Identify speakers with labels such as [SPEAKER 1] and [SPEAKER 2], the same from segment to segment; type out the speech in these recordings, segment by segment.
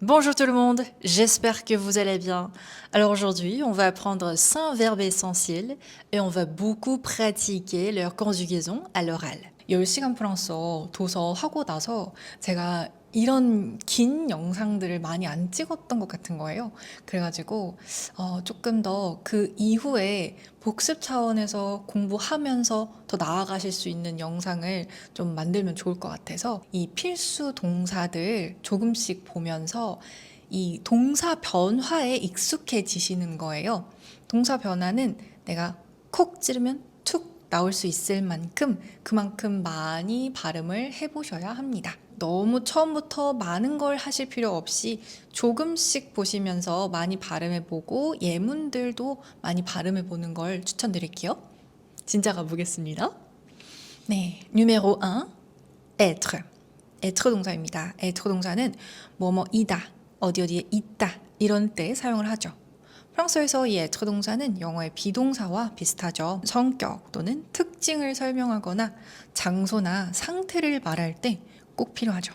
[SPEAKER 1] Bonjour tout le monde, j'espère que vous allez bien. Alors aujourd'hui, on va apprendre 5 verbes essentiels et on va beaucoup pratiquer leur conjugaison à l'oral. 10시간 프랑스어 도서 하고 나서 제가 이런 긴 영상들을 많이 안 찍었던 것 같은 거예요. 그래가지고 조금 더 그 이후에 복습 차원에서 공부하면서 더 나아가실 수 있는 영상을 좀 만들면 좋을 것 같아서 이 필수 동사들 조금씩 보면서 이 동사 변화에 익숙해지시는 거예요. 동사 변화는 내가 콕 찌르면 툭 나올 수 있을 만큼 그만큼 많이 발음을 해보셔야 합니다. 너무 처음부터 많은 걸 하실 필요 없이 조금씩 보시면서 많이 발음해보고 예문들도 많이 발음해보는 걸 추천드릴게요. 진짜 가보겠습니다. 네, numéro 1, être. être 동사입니다. être 동사는 뭐뭐이다, 어디에 있다 이런 때 사용을 하죠. 프랑스어에서 이 être 동사는 영어의 비동사와 비슷하죠. 성격 또는 특징을 설명하거나 장소나 상태를 말할 때 꼭 필요하죠.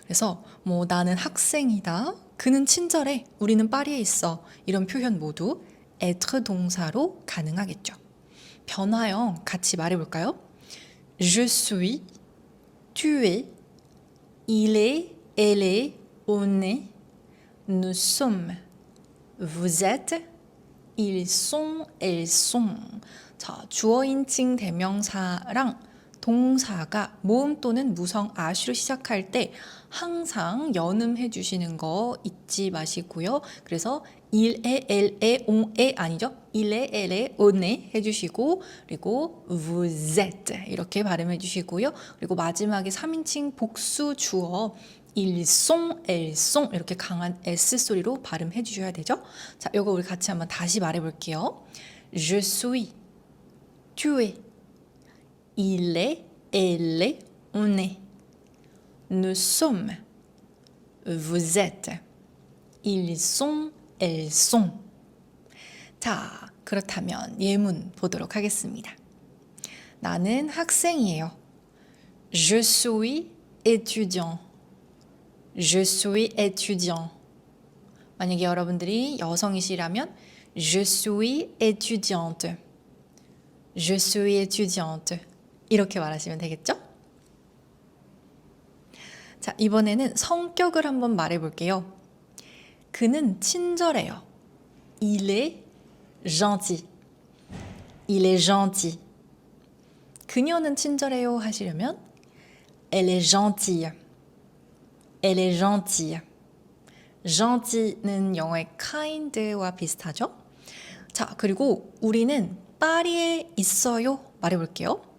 [SPEAKER 1] 그래서 뭐 나는 학생이다, 그는 친절해, 우리는 파리에 있어 이런 표현 모두 être 동사로 가능하겠죠. 변화형 같이 말해볼까요? Je suis, tu es, il est, elle est, on est, nous sommes, vous êtes, ils sont, elles sont. 자, 주어인칭 대명사랑 동사가 모음 또는 무성 아시로 시작할 때 항상 연음해 주시는 거 잊지 마시고요. 그래서 il est, elle est, on est 아니죠? il est, elle est, on est 해주시고 그리고 vous êtes 이렇게 발음해 주시고요. 그리고 마지막에 3인칭 복수 주어 ils sont, elles sont 이렇게 강한 S 소리로 발음해 주셔야 되죠. 자, 이거 우리 같이 한번 다시 말해 볼게요. Je suis, tu es, il est, elle est, on est. Nous sommes, vous êtes, ils sont, elles sont. 자, 그렇다면 예문 보도록 하겠습니다. 나는 학생이에요. Je suis étudiant. Je suis étudiant. 만약에 여러분들이 여성이시라면 Je suis étudiante. Je suis étudiante. 이렇게 말하시면 되겠죠? 자, 이번에는 성격을 한번 말해볼게요. 그는 친절해요. Il est gentil. Il est gentil. 그녀는 친절해요 하시려면 Elle est gentille. Elle est gentille. gentille는 영어의 kind와 비슷하죠? 자, 그리고 우리는 파리에 있어요 말해볼게요.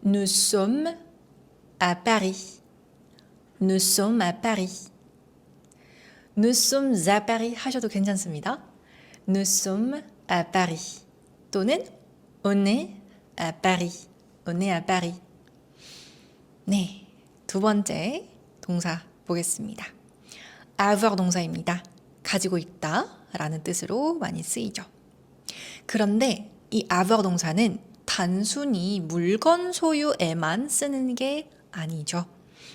[SPEAKER 1] Nous sommes à Paris. Nous sommes à Paris. Nous sommes à Paris 하셔도 괜찮습니다. Nous sommes à Paris. 또는 on est à Paris. On est à Paris. 네, 두 번째 동사 보겠습니다. avoir 동사입니다. 가지고 있다 라는 뜻으로 많이 쓰이죠. 그런데 이 avoir 동사는 단순히 물건 소유에만 쓰는 게 아니죠.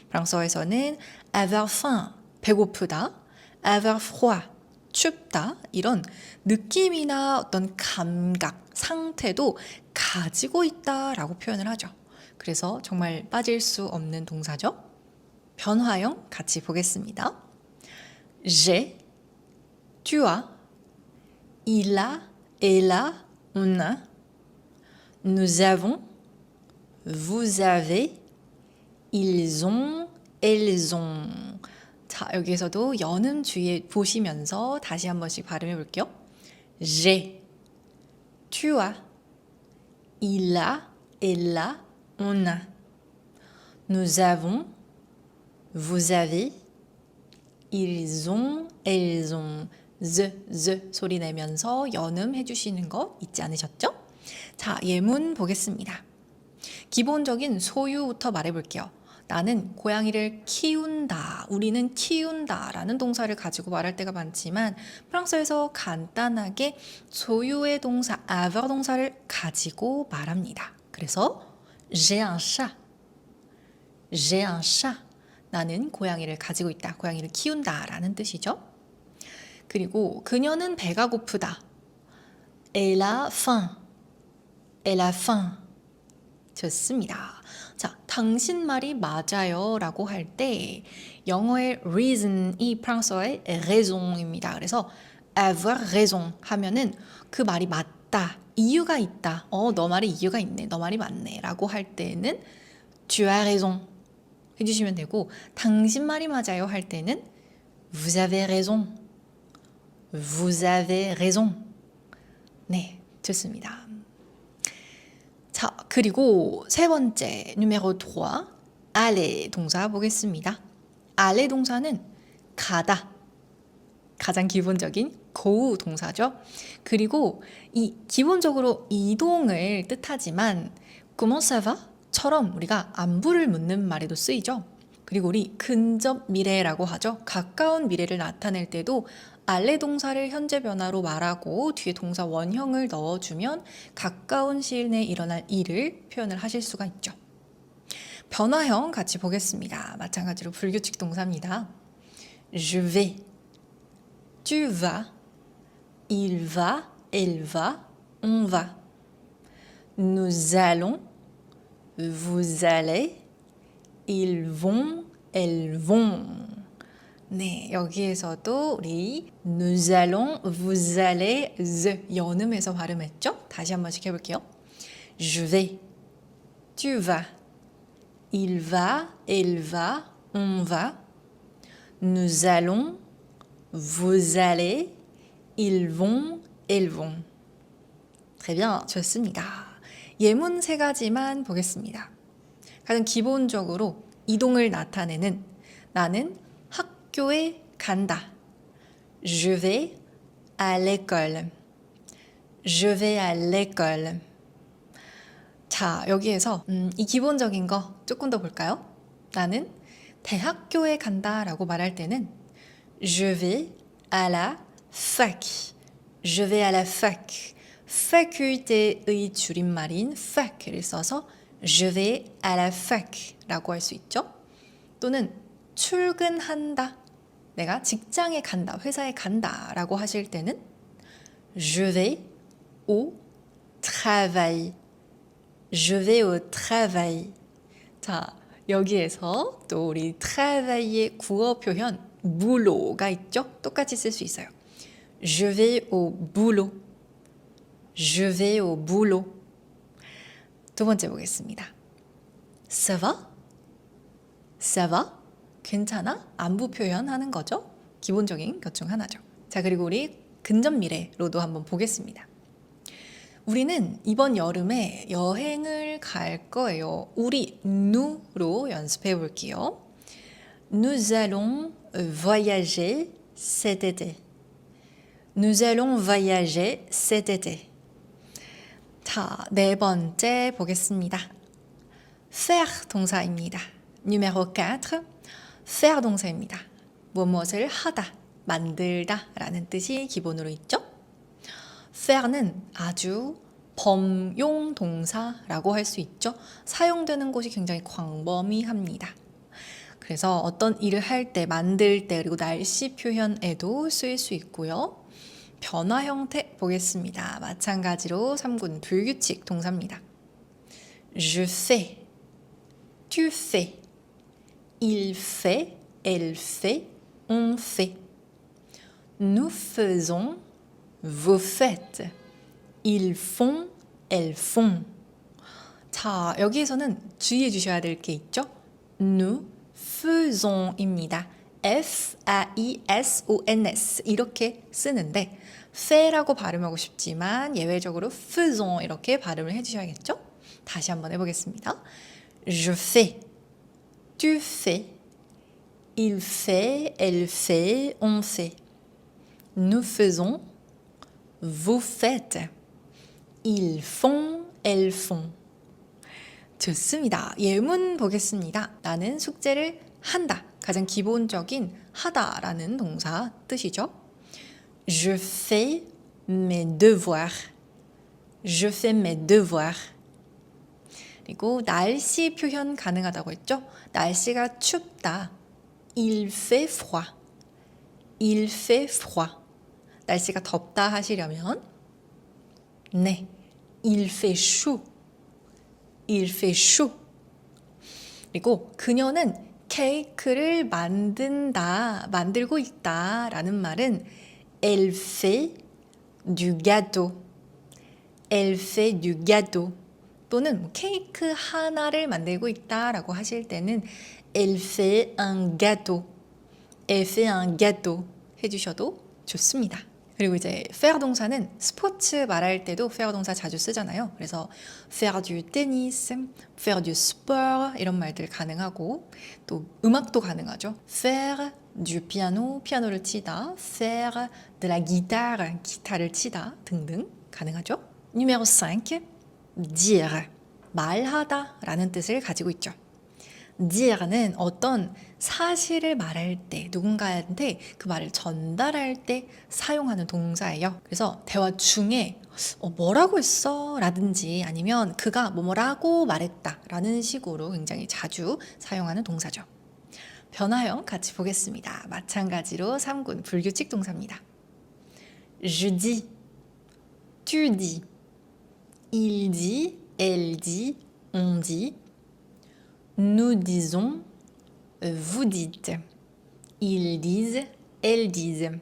[SPEAKER 1] 프랑스어에서는 avoir faim, 배고프다, avoir froid, 춥다 이런 느낌이나 어떤 감각, 상태도 가지고 있다라고 표현을 하죠. 그래서 정말 빠질 수 없는 동사죠. 변화형 같이 보겠습니다. J'ai, tu as, il a, elle a, on a, nous avons, vous avez, ils ont, elles ont. 자, 여기에서도 연음 주의해 보시면서 다시 한 번씩 발음해 볼게요. J'ai, tu as, il a, elle a, on a. Nous avons, vous avez, ils ont, elles ont. z 소리 내면서 연음해 주시는 거 잊지 않으셨죠? 자, 예문 보겠습니다. 기본적인 소유부터 말해볼게요. 나는 고양이를 키운다, 우리는 키운다 라는 동사를 가지고 말할 때가 많지만 프랑스어에서 간단하게 소유의 동사, avoir 동사를 가지고 말합니다. 그래서 j'ai un chat, j'ai un chat. 나는 고양이를 가지고 있다. 고양이를 키운다 라는 뜻이죠. 그리고 그녀는 배가 고프다. Elle a faim. Elle a faim. 좋습니다. 자, 당신 말이 맞아요 라고 할 때 영어의 reason이 프랑스어의 raison입니다. 그래서 avoir raison 하면은 그 말이 맞다, 이유가 있다. 너 말이 이유가 있네, 너 말이 맞네 라고 할 때는 tu as raison 해주시면 되고, 당신 말이 맞아요 할 때는 vous avez raison. vous avez raison. 네, 좋습니다. 자, 그리고 세 번째, numéro 3, aller 동사 보겠습니다. aller 동사는 가다. 가장 기본적인 go 동사죠. 그리고 이 기본적으로 이동을 뜻하지만 comment ça va? 처럼 우리가 안부를 묻는 말에도 쓰이죠. 그리고 우리 근접 미래라고 하죠. 가까운 미래를 나타낼 때도 알레 동사를 현재 변화로 말하고 뒤에 동사 원형을 넣어주면 가까운 시일 내에 일어날 일을 표현을 하실 수가 있죠. 변화형 같이 보겠습니다. 마찬가지로 불규칙 동사입니다. Je vais, tu vas, il va, elle va, on va. Nous allons, vous allez, ils vont, elles vont. 네, 여기에서도 우리 nous allons, vous allez, 연음해서 발음했죠? 다시 한 번씩 해볼게요. Je vais, tu vas, il va, elle va, on va. Nous allons, vous allez, ils vont, elles vont. Très bien, 좋습니다. 예문 세 가지만 보겠습니다. 가장 기본적으로 이동을 나타내는 나는 학교에 간다. Je vais à l'école. Je vais à l'école. 자, 여기에서 이 기본적인 거 조금 더 볼까요? 나는 대학교에 간다 라고 말할 때는 Je vais à la fac. Je vais à la fac. faculté의 줄임말인 fac을 써서 Je vais à la fac 라고 할 수 있죠. 또는 출근한다. 내가 직장에 간다, 회사에 간다 라고 하실 때는 Je vais au travail. Je vais au travail. 자, 여기에서 또 우리 travail의 구어 표현 boulot가 있죠? 똑같이 쓸 수 있어요. Je vais au boulot. Je vais au boulot. 두 번째 보겠습니다. Ça va? Ça va? 괜찮아? 안부 표현하는 거죠. 기본적인 것 중 하나죠. 자, 그리고 우리 근접 미래로도 한번 보겠습니다. 우리는 이번 여름에 여행을 갈 거예요. 우리 nous,로 연습해 볼게요. Nous allons voyager cet été. Nous allons voyager cet été. 자, 네 번째 보겠습니다. faire 동사입니다. numéro 4, faire 동사입니다. 무엇을 하다, 만들다 라는 뜻이 기본으로 있죠. faire는 아주 범용 동사라고 할 수 있죠. 사용되는 곳이 굉장히 광범위합니다. 그래서 어떤 일을 할 때, 만들 때, 그리고 날씨 표현에도 쓰일 수 있고요. 변화 형태 보겠습니다. 마찬가지로 3군 불규칙 동사입니다. Je fais, tu fais, il fait, elle fait, on fait. Nous faisons, vous faites, ils font, elles font. 자, 여기에서는 주의해 주셔야 될 게 있죠. Nous faisons입니다. F-A-I-S-O-N-S 이렇게 쓰는데 fait라고 발음하고 싶지만 예외적으로 faisons 이렇게 발음을 해주셔야겠죠. 다시 한번 해보겠습니다. Je fais, tu fais, il fait, elle fait, on fait. Nous faisons, vous faites, ils font, elles font. 좋습니다. 예문 보겠습니다. 나는 숙제를 한다. 가장 기본적인 하다라는 동사 뜻이죠. Je fais mes devoirs. Je fais mes devoirs. 그리고 날씨 표현 가능하다고 했죠. 날씨가 춥다. Il fait froid. Il fait froid. 날씨가 덥다 하시려면 네. Il fait chaud. Il fait chaud. 그리고 그녀는 케이크를 만들고 있다 라는 말은 Elle fait du gâteau. Elle fait du gâteau. 또는 케이크 하나를 만들고 있다라고 하실 때는 Elle fait un gâteau. Elle fait un gâteau 해주셔도 좋습니다. 그리고 이제 faire 동사는 스포츠 말할 때도 faire 동사 자주 쓰잖아요. 그래서 faire du tennis, faire du sport 이런 말들 가능하고 또 음악도 가능하죠. faire du piano, 피아노를 치다, faire de la guitare, 기타를 치다 등등 가능하죠. Numéro 5, dire, 말하다 라는 뜻을 가지고 있죠. dire는 어떤 사실을 말할 때, 누군가한테 그 말을 전달할 때 사용하는 동사예요. 그래서 대화 중에 뭐라고 했어? 라든지 아니면 그가 뭐라고 말했다 라는 식으로 굉장히 자주 사용하는 동사죠. 변화형 같이 보겠습니다. 마찬가지로 3군 불규칙 동사입니다. Je dis, tu dis, il dit, elle dit, on dit, nous disons, vous dites, ils disent, elles disent.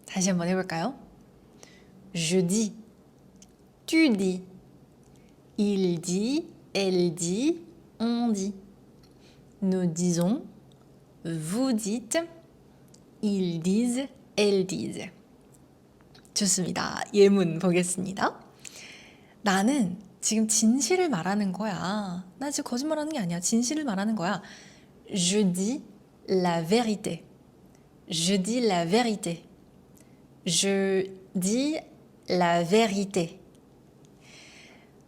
[SPEAKER 1] 다시 한번 해볼까요? Je dis, tu dis, il dit, elle dit, on dit. Nous disons, vous dites, ils disent, elles disent. 좋습니다. 예문 보겠습니다. 나는 지금 진실을 말하는 거야. 나 지금 거짓말하는 게 아니야. 진실을 말하는 거야. Je dis la vérité. Je dis la vérité. Je dis la vérité.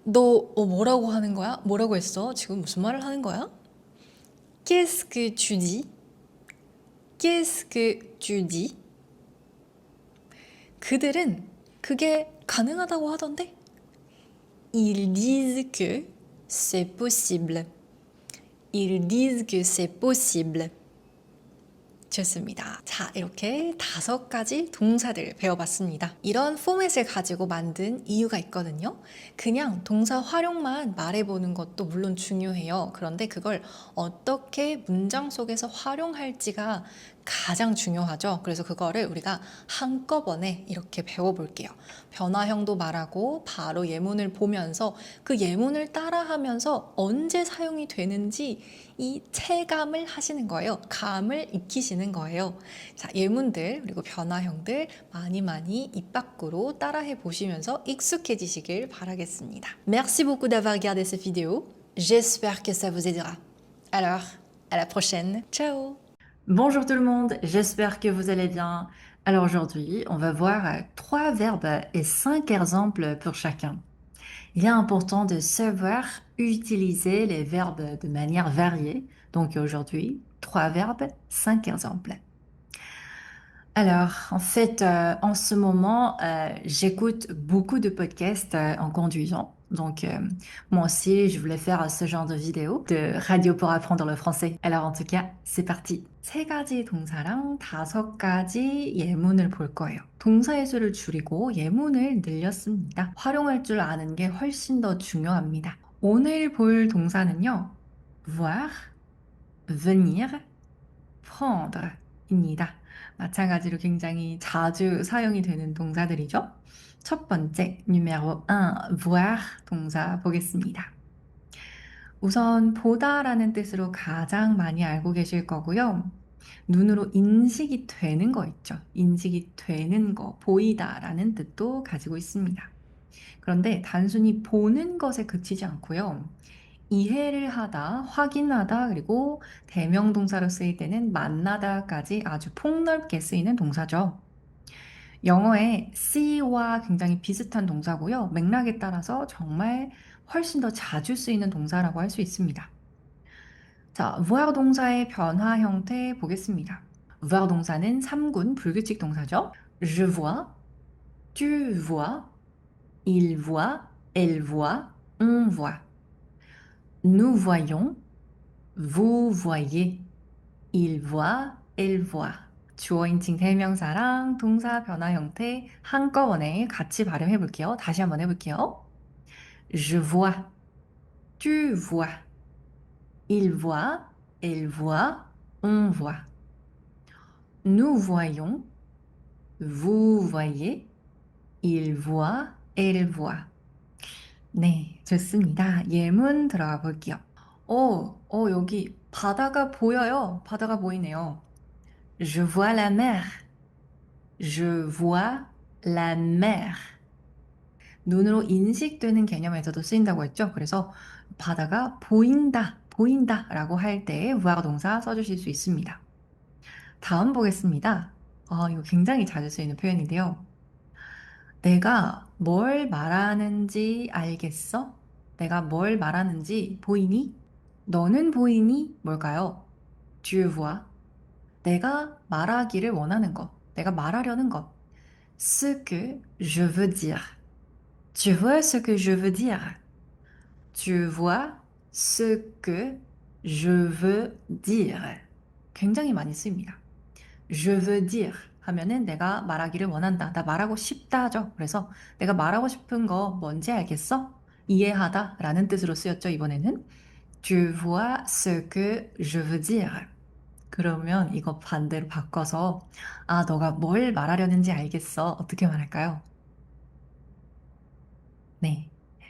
[SPEAKER 1] 너 뭐라고 하는 거야? 뭐라고 했어? 지금 무슨 말을 하는 거야? Qu'est-ce que tu dis? Qu'est-ce que tu dis? 그들은 그게 가능하다고 하던데? Ils disent que c'est possible. Ils disent que c'est possible. 좋습니다. 자, 이렇게 5가지 동사들 배워봤습니다. 이런 포맷을 가지고 만든 이유가 있거든요. 그냥 동사 활용만 말해보는 것도 물론 중요해요. 그런데 그걸 어떻게 문장 속에서 활용할지가 가장 중요하죠. 그래서 그거를 우리가 한꺼번에 이렇게 배워볼게요. 변화형도 말하고 바로 예문을 보면서 그 예문을 따라하면서 언제 사용이 되는지 이 체감을 하시는 거예요. 감을 익히시는 거예요. 자, 예문들 그리고 변화형들 많이 입 밖으로 따라해 보시면서 익숙해지시길 바라겠습니다. Merci beaucoup d'avoir regardé cette vidéo. J'espère que ça vous aidera. Alors, à la prochaine. Ciao! Bonjour tout le monde, j'espère que vous allez bien. Alors aujourd'hui, on va voir 3 verbes et 5 exemples pour chacun. Il est important de savoir utiliser les verbes de manière variée. Donc aujourd'hui, 3 verbes, 5 exemples. Alors, en fait, en ce moment, j'écoute beaucoup de podcasts en conduisant. Donc, moi aussi, je voulais faire ce genre de vidéo, de radio pour apprendre le français. Alors, en tout cas, c'est parti. 3가지 동사랑 5가지 예문을 볼 거예요. 동사의 수를 줄이고 예문을 늘렸습니다. 활용할 줄 아는 게 훨씬 더 중요합니다. 오늘 볼 동사는요. voir, venir, prendre 입니다. 마찬가지로 굉장히 자주 사용이 되는 동사들이죠. 첫 번째, numéro 1, voir 동사 보겠습니다. 우선 보다라는 뜻으로 가장 많이 알고 계실 거고요. 눈으로 인식이 되는 거 있죠. 인식이 되는 거, 보이다라는 뜻도 가지고 있습니다. 그런데 단순히 보는 것에 그치지 않고요. 이해를 하다, 확인하다, 그리고 대명동사로 쓰일 때는 만나다까지 아주 폭넓게 쓰이는 동사죠. 영어의 see와 굉장히 비슷한 동사고요. 맥락에 따라서 정말 훨씬 더 자주 쓰이는 동사라고 할 수 있습니다. 자, voir 동사의 변화 형태 보겠습니다. voir 동사는 3군 불규칙 동사죠. Je vois, tu vois, il voit, elle voit, on voit. Nous voyons, vous voyez, il voit, elle voit. 주어 인칭 대명사랑 동사 변화 형태 한꺼번에 같이 발음해 볼게요. 다시 한번 해볼게요. Je vois, tu vois, il voit, elle voit, on voit. Nous voyons, vous voyez, il voit, elle voit. 네, 좋습니다. 예문 들어가 볼게요. 여기 바다가 보여요. 바다가 보이네요. Je vois la mer. Je vois la mer. 눈으로 인식되는 개념에서도 쓰인다고 했죠. 그래서 바다가 보인다, 보인다 라고 할 때 voir 동사 써주실 수 있습니다. 다음 보겠습니다. 이거 굉장히 자주 쓰이는 표현인데요. 내가 뭘 말하는지 알겠어? 내가 뭘 말하는지 보이니? 너는 보이니? 뭘까요? Tu vois? 내가 말하기를 원하는 것, 내가 말하려는 것. Ce que je veux dire. Tu vois ce que je veux dire? Tu vois ce que je veux dire? 굉장히 많이 쓰입니다. Je veux dire 하면은 내가 말하기를 원한다. 나 말하고 싶다죠. 그래서 내가 말하고 싶은 거 뭔지 알겠어? 이해하다 라는 뜻으로 쓰였죠. 이번에는 Tu vois ce que je veux dire? 그러면 이거 반대로 바꿔서 너가 뭘 말하려는지 알겠어. 어떻게 말할까요? 네.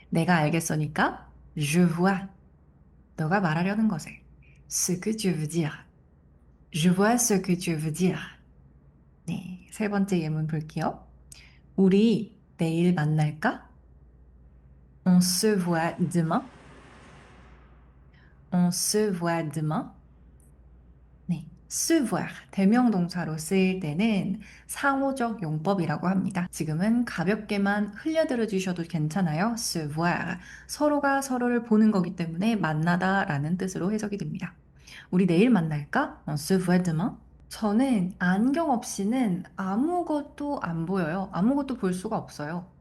[SPEAKER 1] 내가 알겠으니까 je vois. 너가 말하려는 것을. Ce que tu veux dire. Je vois ce que tu veux dire. 네. 세 번째 예문 볼게요. 우리 내일 만날까? On se voit demain. On se voit demain. 네. se voir 대명 동사로 쓰일 때는 상호적 용법이라고 합니다. 지금은 가볍게만 흘려들어 주셔도 괜찮아요. se voir 서로가 서로를 보는 거기 때문에 만나다라는 뜻으로 해석이 됩니다. 우리 내일 만날까? On se voit demain. 저는 안경 없이는 아무것도 안 보여요. 아무것도 볼 수가 없어요.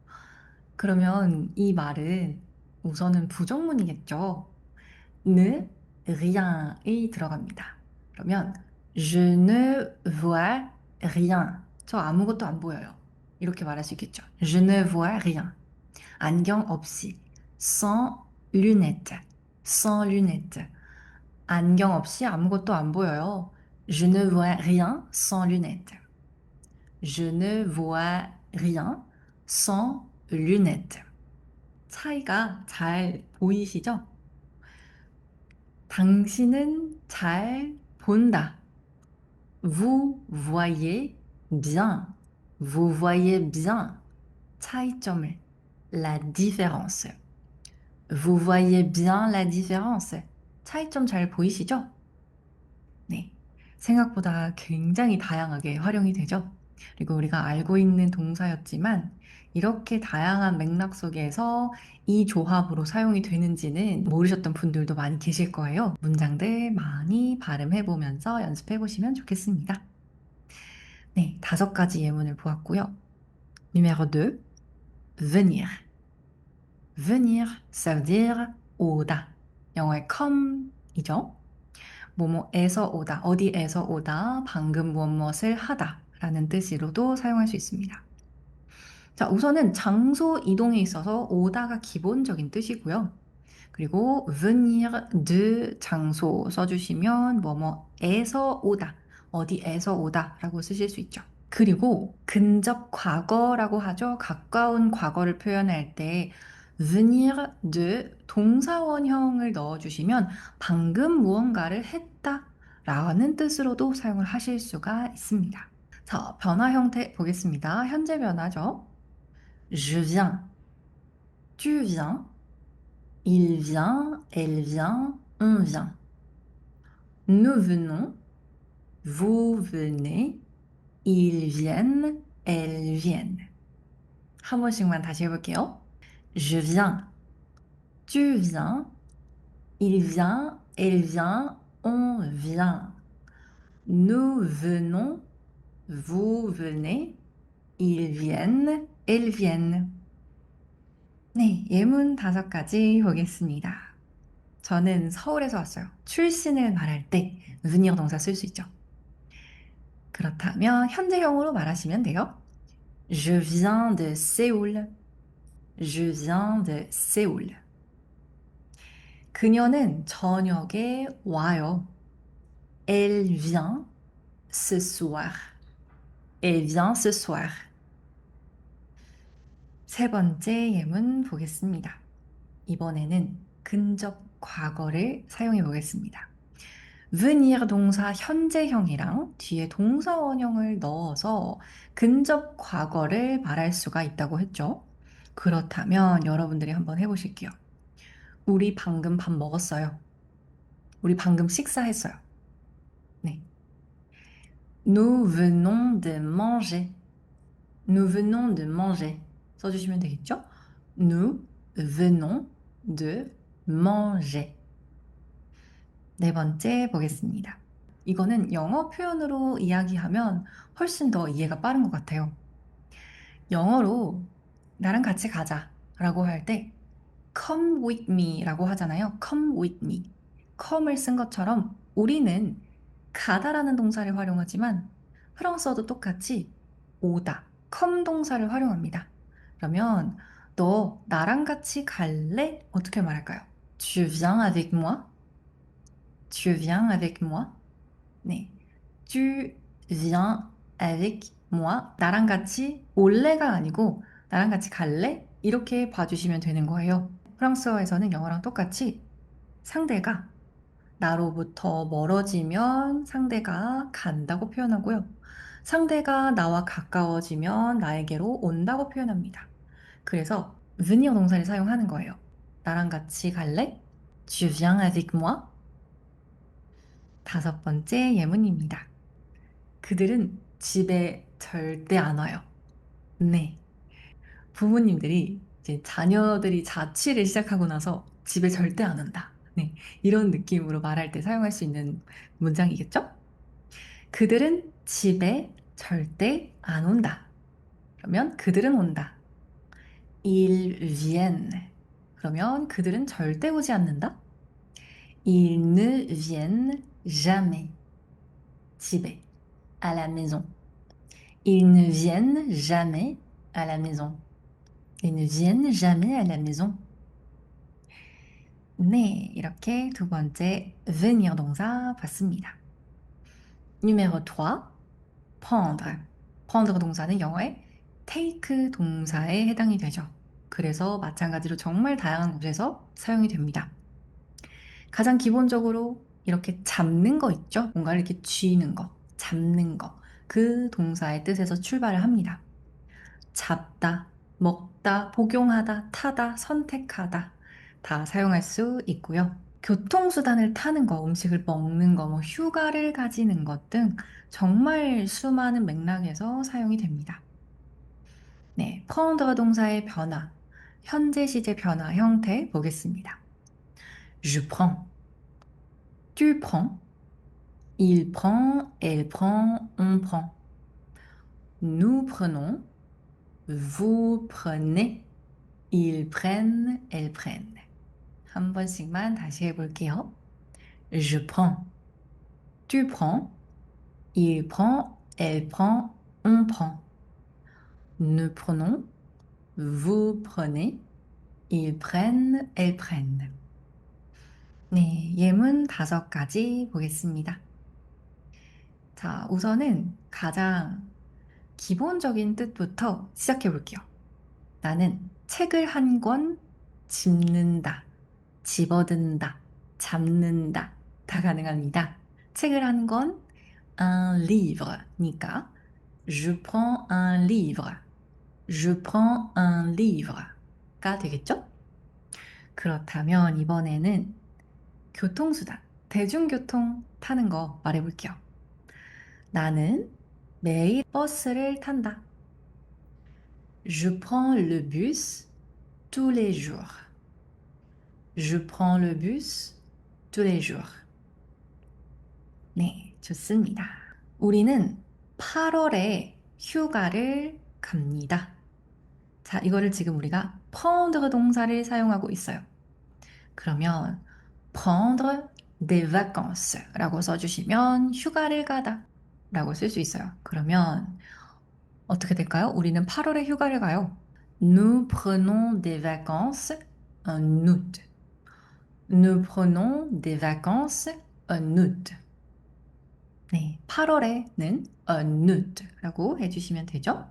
[SPEAKER 1] 그러면 이 말은 우선은 부정문이겠죠. ne rien이 들어갑니다. 그러면 je ne vois rien. 저 아무것도 안 보여요. 이렇게 말할 수 있겠죠. Je ne vois rien. 안경 없이. sans lunettes. sans lunettes. 안경 없이 아무것도 안 보여요. Je ne vois rien sans lunettes. Je ne vois rien sans lunettes. 차이가 잘 보이시죠? 당신은 잘 본다. Vous voyez bien. Vous voyez bien. 차이점을. La différence. Vous voyez bien la différence. 차이점 잘 보이시죠? 네. 생각보다 굉장히 다양하게 활용이 되죠. 그리고 우리가 알고 있는 동사였지만 이렇게 다양한 맥락 속에서 이 조합으로 사용이 되는지는 모르셨던 분들도 많이 계실 거예요. 문장들 많이 발음해 보면서 연습해 보시면 좋겠습니다. 네, 5가지 예문을 보았고요. numéro 2, venir. venir, ça veut dire 오다. 영어의 come이죠. 뭐뭐에서 오다, 어디에서 오다, 방금 무엇을 하다 라는 뜻으로도 사용할 수 있습니다. 자, 우선은 장소 이동에 있어서 오다가 기본적인 뜻이고요. 그리고 venir de 장소 써주시면 뭐뭐에서 오다, 어디에서 오다 라고 쓰실 수 있죠. 그리고 근접 과거라고 하죠. 가까운 과거를 표현할 때 venir de 동사원형을 넣어주시면 방금 무언가를 했다 라는 뜻으로도 사용을 하실 수가 있습니다. 자, 변화 형태 보겠습니다. 현재 변화죠. Je viens, tu viens, il vient, elle vient, on vient. Nous venons, vous venez, ils viennent, elles viennent. 한 번씩만 다시 해볼게요. Je viens, tu viens, il vient, elle vient, on vient. Nous venons, vous venez, ils viennent, elles viennent. 네, 예문 5가지 보겠습니다. 저는 서울에서 왔어요. 출신을 말할 때 venir 동사 쓸 수 있죠. 그렇다면 현재형으로 말하시면 돼요. Je viens de Séoul. Je viens de Séoul. 그녀는 저녁에 와요. Elle vient ce soir. Elle vient ce soir. 세 번째 예문 보겠습니다. 이번에는 근접 과거를 사용해 보겠습니다. venir 동사 현재형이랑 뒤에 동사 원형을 넣어서 근접 과거를 말할 수가 있다고 했죠. 그렇다면 여러분들이 한번 해보실게요. 우리 방금 밥 먹었어요. 우리 방금 식사했어요. 네. Nous venons de manger. Nous venons de manger. 써주시면 되겠죠? Nous venons de manger. 네 번째 보겠습니다. 이거는 영어 표현으로 이야기하면 훨씬 더 이해가 빠른 것 같아요. 영어로 나랑 같이 가자 라고 할 때 come with me 라고 하잖아요. come with me. come을 쓴 것처럼 우리는 가다라는 동사를 활용하지만 프랑스어도 똑같이 오다, come 동사를 활용합니다. 그러면 너 나랑 같이 갈래? 어떻게 말할까요? Tu viens avec moi? Tu viens avec moi? 네. Tu viens avec moi? 나랑 같이 올래가 아니고 나랑 같이 갈래? 이렇게 봐주시면 되는 거예요. 프랑스어에서는 영어랑 똑같이 상대가 나로부터 멀어지면 상대가 간다고 표현하고요. 상대가 나와 가까워지면 나에게로 온다고 표현합니다. 그래서 venir 동사를 사용하는 거예요. 나랑 같이 갈래? Tu viens avec moi? 다섯 번째 예문입니다. 그들은 집에 절대 안 와요. 네. 부모님들이 이제 자녀들이 자취를 시작하고 나서 집에 절대 안 온다. 네. 이런 느낌으로 말할 때 사용할 수 있는 문장이겠죠? 그들은 집에 절대 안 온다. 그러면 그들은 온다. Ils viennent. 그러면 그들은 절대 오지 않는다. Ils ne viennent jamais. 집에. À la maison. Ils ne viennent jamais à la maison. Ils ne viennent jamais à la maison. 네, 이렇게 두 번째 venir 동사 봤습니다. numéro 3, prendre. prendre 동사는 영어의 take 동사에 해당이 되죠. 그래서 마찬가지로 정말 다양한 곳에서 사용이 됩니다. 가장 기본적으로 이렇게 잡는 거 있죠? 뭔가를 이렇게 쥐는 거, 잡는 거. 그 동사의 뜻에서 출발을 합니다. 잡다, 먹다, 복용하다, 타다, 선택하다 다 사용할 수 있고요. 교통수단을 타는 거, 음식을 먹는 거, 뭐 휴가를 가지는 것 등 정말 수많은 맥락에서 사용이 됩니다. 네, prendre 동사의 변화, 현재 시제 변화 형태 보겠습니다. Je prends, tu prends, il prend, elle prend, on prend. Nous prenons, vous prenez, ils prennent, elles prennent. 한 번씩만 다시 해볼게요. Je prends, tu prends, il prend, elle prend, on prend. Nous prenons, vous prenez, ils prennent, elles prennent. 네, 예문 5가지 보겠습니다. 자, 우선은 가장 기본적인 뜻부터 시작해 볼게요. 나는 책을 한 권 집는다, 집어든다, 잡는다 다 가능합니다. 책을 한 권, un livre니까 je prends un livre, je prends un livre가 되겠죠? 그렇다면 이번에는 교통수단, 대중교통 타는 거 말해볼게요. 나는 매일 버스를 탄다. Je prends le bus tous les jours. Je prends le bus tous les jours. 네, 좋습니다. 우리는 8월에 휴가를 갑니다. 자, 이거를 지금 우리가 prendre 동사를 사용하고 있어요. 그러면 prendre des vacances 라고 써주시면 휴가를 가다 라고 쓸 수 있어요. 그러면 어떻게 될까요? 우리는 8월에 휴가를 가요. Nous prenons des vacances en août. Nous prenons des vacances en août. 네, 8월에는 en août라고 해주시면 되죠.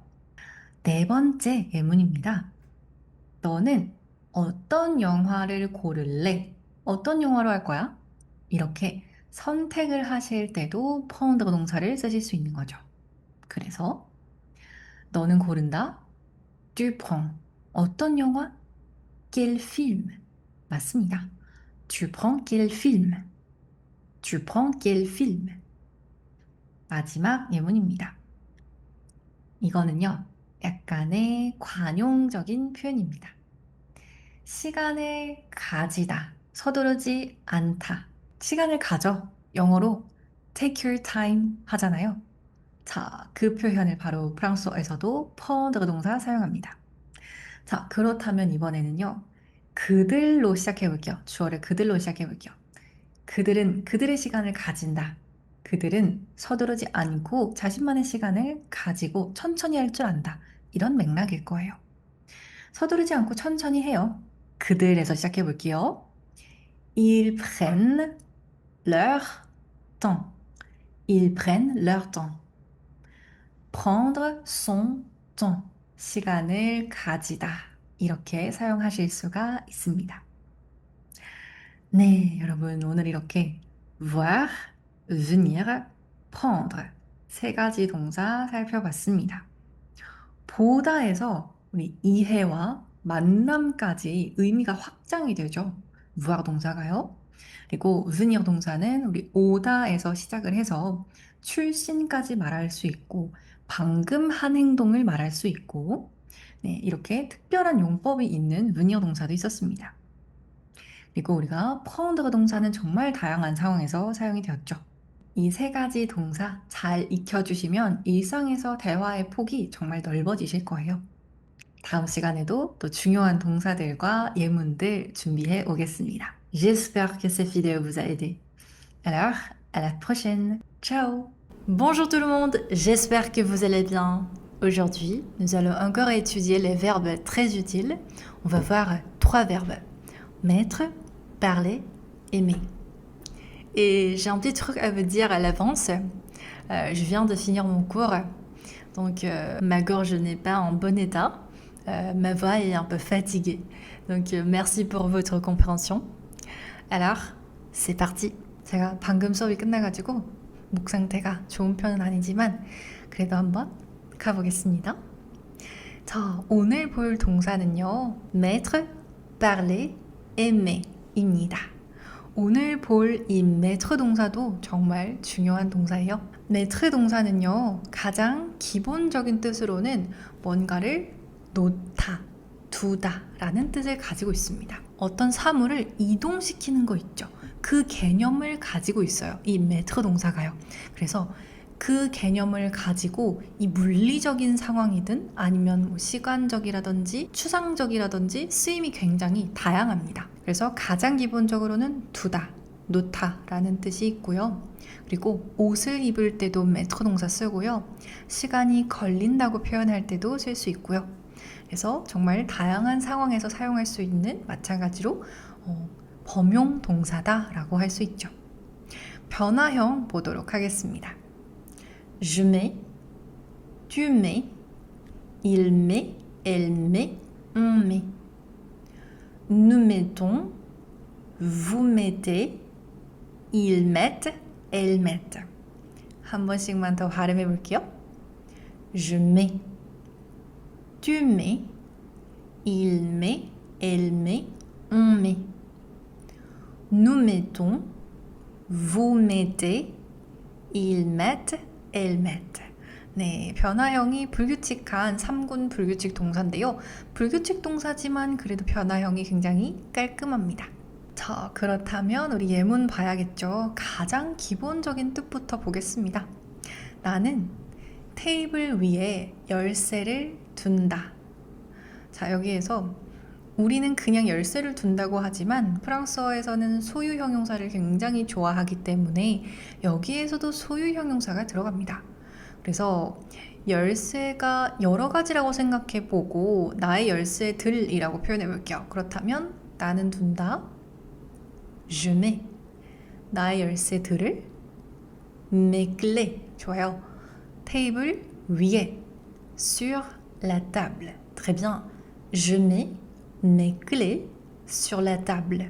[SPEAKER 1] 네 번째 예문입니다. 너는 어떤 영화를 고를래? 어떤 영화로 할 거야? 이렇게 선택을 하실 때도 prendre 동사를 쓰실 수 있는 거죠. 그래서 너는 고른다. Tu prends. 어떤 영화? Quel film? 맞습니다. Tu prends quel film? Tu prends quel film? 마지막 예문입니다. 이거는요, 약간의 관용적인 표현입니다. 시간을 가지다, 서두르지 않다. 시간을 가져. 영어로 take your time 하잖아요. 자, 그 표현을 바로 프랑스어에서도 prendre 동사 사용합니다. 자, 그렇다면 이번에는요, 그들로 시작해 볼게요. 주어를 그들로 시작해 볼게요. 그들은 그들의 시간을 가진다. 그들은 서두르지 않고 자신만의 시간을 가지고 천천히 할 줄 안다. 이런 맥락일 거예요. 서두르지 않고 천천히 해요. 그들에서 시작해 볼게요. Ils prennent leur temps. Ils prennent leur temps. prendre son temps. 시간을 가지다. 이렇게 사용하실 수가 있습니다. 네, 여러분 오늘 이렇게 voir, venir, prendre 세 가지 동사 살펴봤습니다. 보다에서 우리 이해와 만남까지 의미가 확장이 되죠. voir 동사가요. 그리고 venir 동사는 우리 오다에서 시작을 해서 출신까지 말할 수 있고 방금 한 행동을 말할 수 있고 네, 이렇게 특별한 용법이 있는 venir 동사도 있었습니다. 그리고 우리가 prendre 동사는 정말 다양한 상황에서 사용이 되었죠. 이 세 가지 동사 잘 익혀주시면 일상에서 대화의 폭이 정말 넓어지실 거예요. 다음 시간에도 또 중요한 동사들과 예문들 준비해 오겠습니다. J'espère que cette vidéo vous a aidé. Alors, à la prochaine. Ciao! Bonjour tout le monde, j'espère que vous allez bien. Aujourd'hui, nous allons encore étudier les verbes très utiles. On va voir 3 verbes. Mettre, parler, aimer. Et j'ai un petit truc à vous dire à l'avance. Je viens de finir mon cours, donc ma gorge n'est pas en bon état. Ma voix est un peu fatiguée. Donc merci pour votre compréhension. Alors, c'est parti. 제가 방금 수업이 끝나가지고 목 상태가 좋은 편은 아니지만 그래도 한번 가보겠습니다. 자, 오늘 볼 동사는요. mettre, parler, aimer입니다. 오늘 볼 이 mettre 동사도 정말 중요한 동사예요. mettre 동사는요, 가장 기본적인 뜻으로는 뭔가를 놓다, 두다 라는 뜻을 가지고 있습니다. 어떤 사물을 이동시키는 거 있죠. 그 개념을 가지고 있어요. 이 mettre 동사가요. 그래서 그 개념을 가지고 이 물리적인 상황이든 아니면 뭐 시간적이라든지 추상적이라든지 쓰임이 굉장히 다양합니다. 그래서 가장 기본적으로는 두다, 놓다 라는 뜻이 있고요. 그리고 옷을 입을 때도 mettre 동사 쓰고요. 시간이 걸린다고 표현할 때도 쓸 수 있고요. 그래서 정말 다양한 상황에서 사용할 수 있는 마찬가지로 범용 동사다라고 할 수 있죠. 변화형 보도록 하겠습니다. Je mets, tu mets, il met, elle met, on met. Nous mettons, vous mettez, ils mettent, elles mettent. 한 번씩만 더 발음해 볼게요. Je mets, tu mets, il met, elle met, on met. Nous mettons, vous mettez, ils mettent, elles mettent. 네, 변화형이 불규칙한 3군 불규칙 동사인데요. 불규칙 동사지만 그래도 변화형이 굉장히 깔끔합니다. 자, 그렇다면 우리 예문 봐야겠죠. 가장 기본적인 뜻부터 보겠습니다. 나는 테이블 위에 열쇠를 둔다. 자, 여기에서 우리는 그냥 열쇠를 둔다고 하지만 프랑스어에서는 소유 형용사를 굉장히 좋아하기 때문에 여기에서도 소유 형용사가 들어갑니다. 그래서 열쇠가 여러 가지라고 생각해 보고 나의 열쇠들이라고 표현해 볼게요. 그렇다면 나는 둔다. Je mets. 나의 열쇠들을 mes clés. 좋아요. 테이블 위에 sur la table. Très bien. Je mets mes clés sur la table.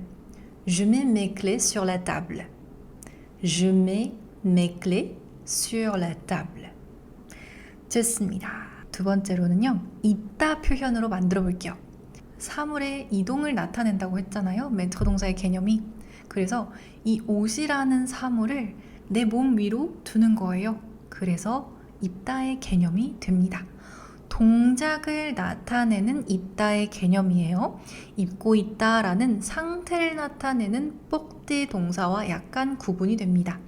[SPEAKER 1] Je mets mes clés sur la table. Je mets mes clés sur la table. 좋습니다. 두 번째로는요. 있다 표현으로 만들어 볼게요. 사물의 이동을 나타낸다고 했잖아요. 메트로 동사의 개념이. 그래서 이 옷이라는 사물을 내 몸 위로 두는 거예요. 그래서 있다의 개념이 됩니다. 동작을 나타내는 있다의 개념이에요. 입고 있다라는 상태를 나타내는 뽁대 동사와 약간 구분이 됩니다.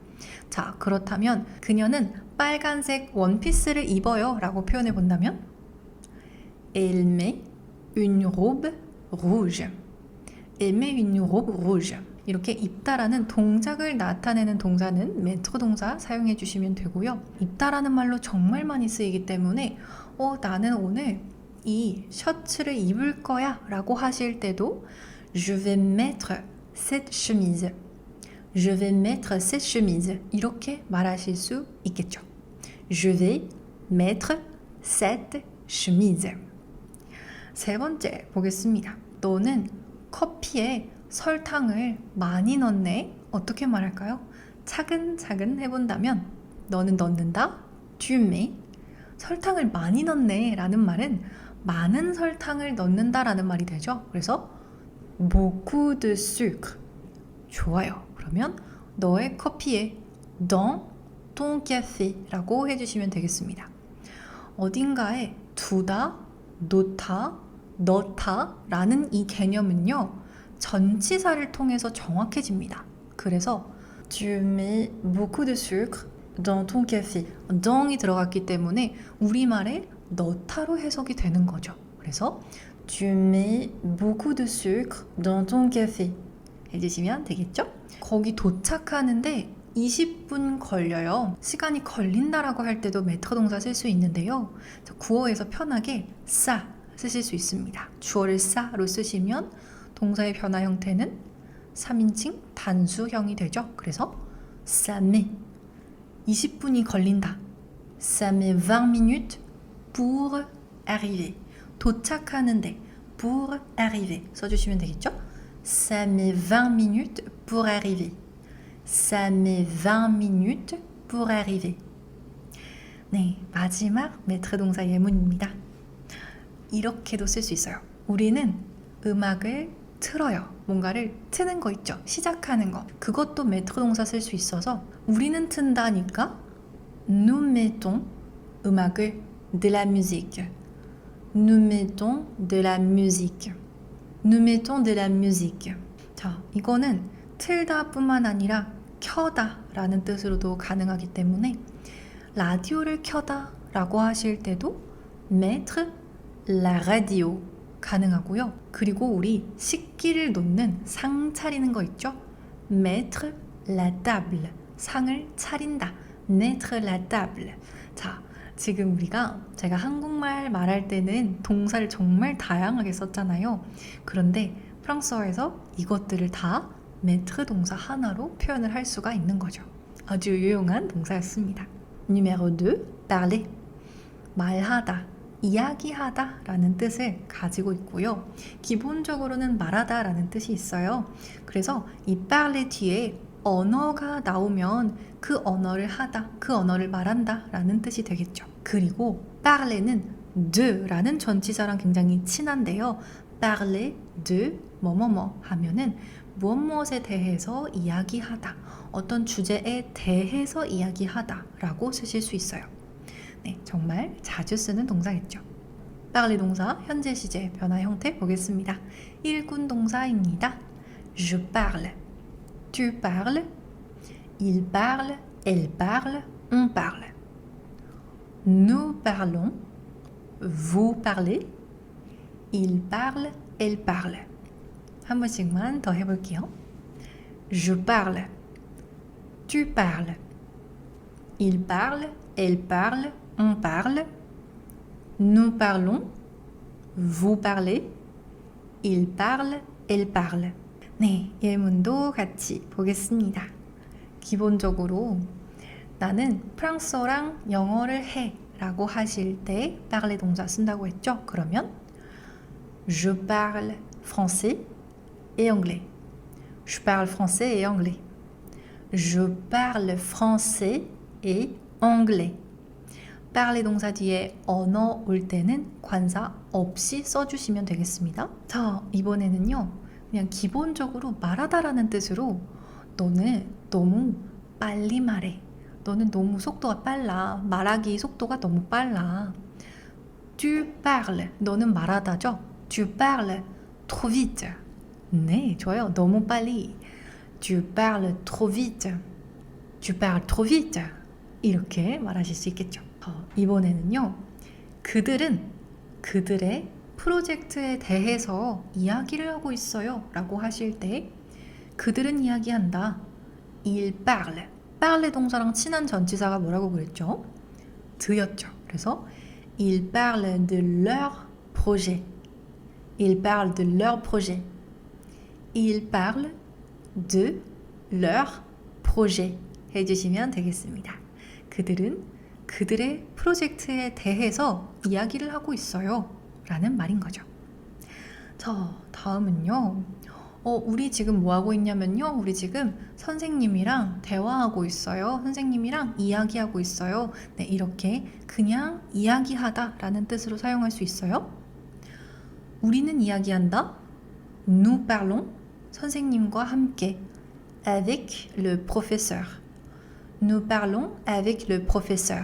[SPEAKER 1] 자, 그렇다면 그녀는 빨간색 원피스를 입어요 라고 표현해 본다면 Elle met une robe rouge. Elle met une robe rouge. 이렇게 입다라는 동작을 나타내는 동사는 메트로 동사 사용해 주시면 되고요. 입다라는 말로 정말 많이 쓰이기 때문에 나는 오늘 이 셔츠를 입을 거야 라고 하실 때도 Je vais mettre cette chemise. Je vais mettre cette chemise. 이렇게 말하실 수 있겠죠. Je vais mettre cette chemise. 세 번째 보겠습니다. 너는 커피에 설탕을 많이 넣네. 어떻게 말할까요? 차근차근 해본다면 너는 넣는다. Tu mets. 설탕을 많이 넣네 라는 말은 많은 설탕을 넣는다 라는 말이 되죠. 그래서 beaucoup de sucre. 좋아요. 그러면 너의 커피에 dans ton café 라고 해주시면 되겠습니다. 어딘가에 두다, 놓다, 넣다 라는 이 개념은요. 전치사를 통해서 정확해집니다. 그래서 Tu mets beaucoup de sucre dans ton café. dons이 들어갔기 때문에 우리말에 넣다로 해석이 되는 거죠. 그래서 Tu mets beaucoup de sucre dans ton café 해주시면 되겠죠? 거기 도착하는데 20분 걸려요. 시간이 걸린다라고 할 때도 메트로 동사 쓸 수 있는데요. 구어에서 편하게 싸 쓰실 수 있습니다. 주어를 싸로 쓰시면 동사의 변화 형태는 3인칭 단수형이 되죠. 그래서 ça met 20분이 걸린다. Ça met 20 minutes pour arriver. 도착하는데 pour arriver 써주시면 되겠죠. Ça met 20 minutes pour arriver. Ça met 20 minutes pour arriver. 네, 마지막 메트로 동사 예문입니다. 이렇게도 쓸 수 있어요. 우리는 음악을 틀어요. 뭔가를 트는 거 있죠. 시작하는 거. 그것도 메트로 동사 쓸 수 있어서 우리는 튼다니까 nous mettons 음악을 de la musique. Nous mettons de la musique. Nous mettons de la musique. 자, 이거는 틀다 뿐만 아니라 켜다 라는 뜻으로도 가능하기 때문에 라디오를 켜다 라고 하실 때도 mettre la radio 가능하고요. 그리고 우리 식기를 놓는 상 차리는 거 있죠? mettre la table. 상을 차린다. mettre la table. 자, 지금 제가 한국말 말할 때는 동사를 정말 다양하게 썼잖아요. 그런데 프랑스어에서 이것들을 다 mettre 동사 하나로 표현을 할 수가 있는 거죠. 아주 유용한 동사였습니다. Numéro 2, parler. 말하다. 이야기하다 라는 뜻을 가지고 있고요. 기본적으로는 말하다 라는 뜻이 있어요. 그래서 이 parler 뒤에 언어가 나오면 그 언어를 하다, 그 언어를 말한다 라는 뜻이 되겠죠. 그리고 parler는 de 라는 전치사랑 굉장히 친한데요. parler de 뭐뭐뭐 하면은 무엇무엇에 대해서 이야기하다, 어떤 주제에 대해서 이야기하다 라고 쓰실 수 있어요. 네, 정말 자주 쓰는 동사겠죠. parler 동사 현재 시제 변화 형태 보겠습니다. 일군 동사입니다. Je parle, tu parles, il parle, elle parle, on parle. Nous parlons, vous parlez, il parle, elle parle. 한 번씩만 더 해볼게요. Je parle. Tu parles. Il parle, elle parle, on parle. Nous parlons. Vous parlez. Il parle, elle parle. 네, 예문도 같이 보겠습니다. 기본적으로 나는 프랑스어랑 영어를 해 라고 하실 때 parler 동사 쓴다고 했죠? 그러면 Je parle français et anglais. Je parle français et anglais. Je parle français et anglais. parler 동사 뒤에 언어 올 때는 관사 없이 써주시면 되겠습니다. 자, 이번에는요. 그냥 기본적으로 말하다라는 뜻으로 너는 너무 빨리 말해. 너는 너무 속도가 빨라. 말하기 속도가 너무 빨라. Tu parles. 너는 말하다죠? Tu parles trop vite. 네, 좋아요. 너무 빨리. Tu parles trop vite. Tu parles trop vite. 이렇게 말하실 수 있겠죠. 이번에는요. 그들은 그들의 프로젝트에 대해서 이야기를 하고 있어요. 라고 하실 때 그들은 이야기한다. Il parle. parle 동사랑 친한 전치사가 뭐라고 그랬죠? 드였죠. 그래서 ils parlent de leur projet. Ils parlent de leur projet. Ils parlent de leur projet 해주시면 되겠습니다. 그들은 그들의 프로젝트에 대해서 이야기를 하고 있어요. 라는 말인 거죠. 자, 다음은요. 우리 지금 뭐 하고 있냐면요. 우리 지금 선생님이랑 대화하고 있어요. 선생님이랑 이야기하고 있어요. 네, 이렇게 그냥 이야기하다 라는 뜻으로 사용할 수 있어요. 우리는 이야기한다. Nous parlons. 선생님과 함께. Avec le professeur. Nous parlons avec le professeur.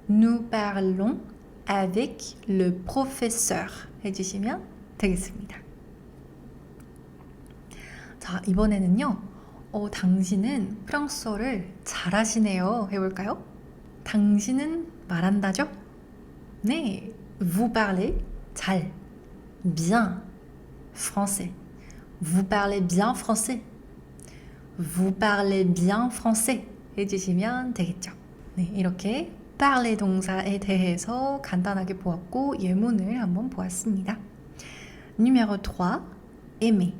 [SPEAKER 1] Nous parlons avec le professeur. 해주시면 되겠습니다. 자, 이번에는요. 당신은 프랑스어를 잘하시네요. 해볼까요? 당신은 말한다죠? 네, vous parlez 잘, bien, français. Vous parlez bien français. Vous parlez bien français. 해주시면 되겠죠. 네, 이렇게 parler 동사에 대해서 간단하게 보았고 예문을 한번 보았습니다. numéro 3, aimer.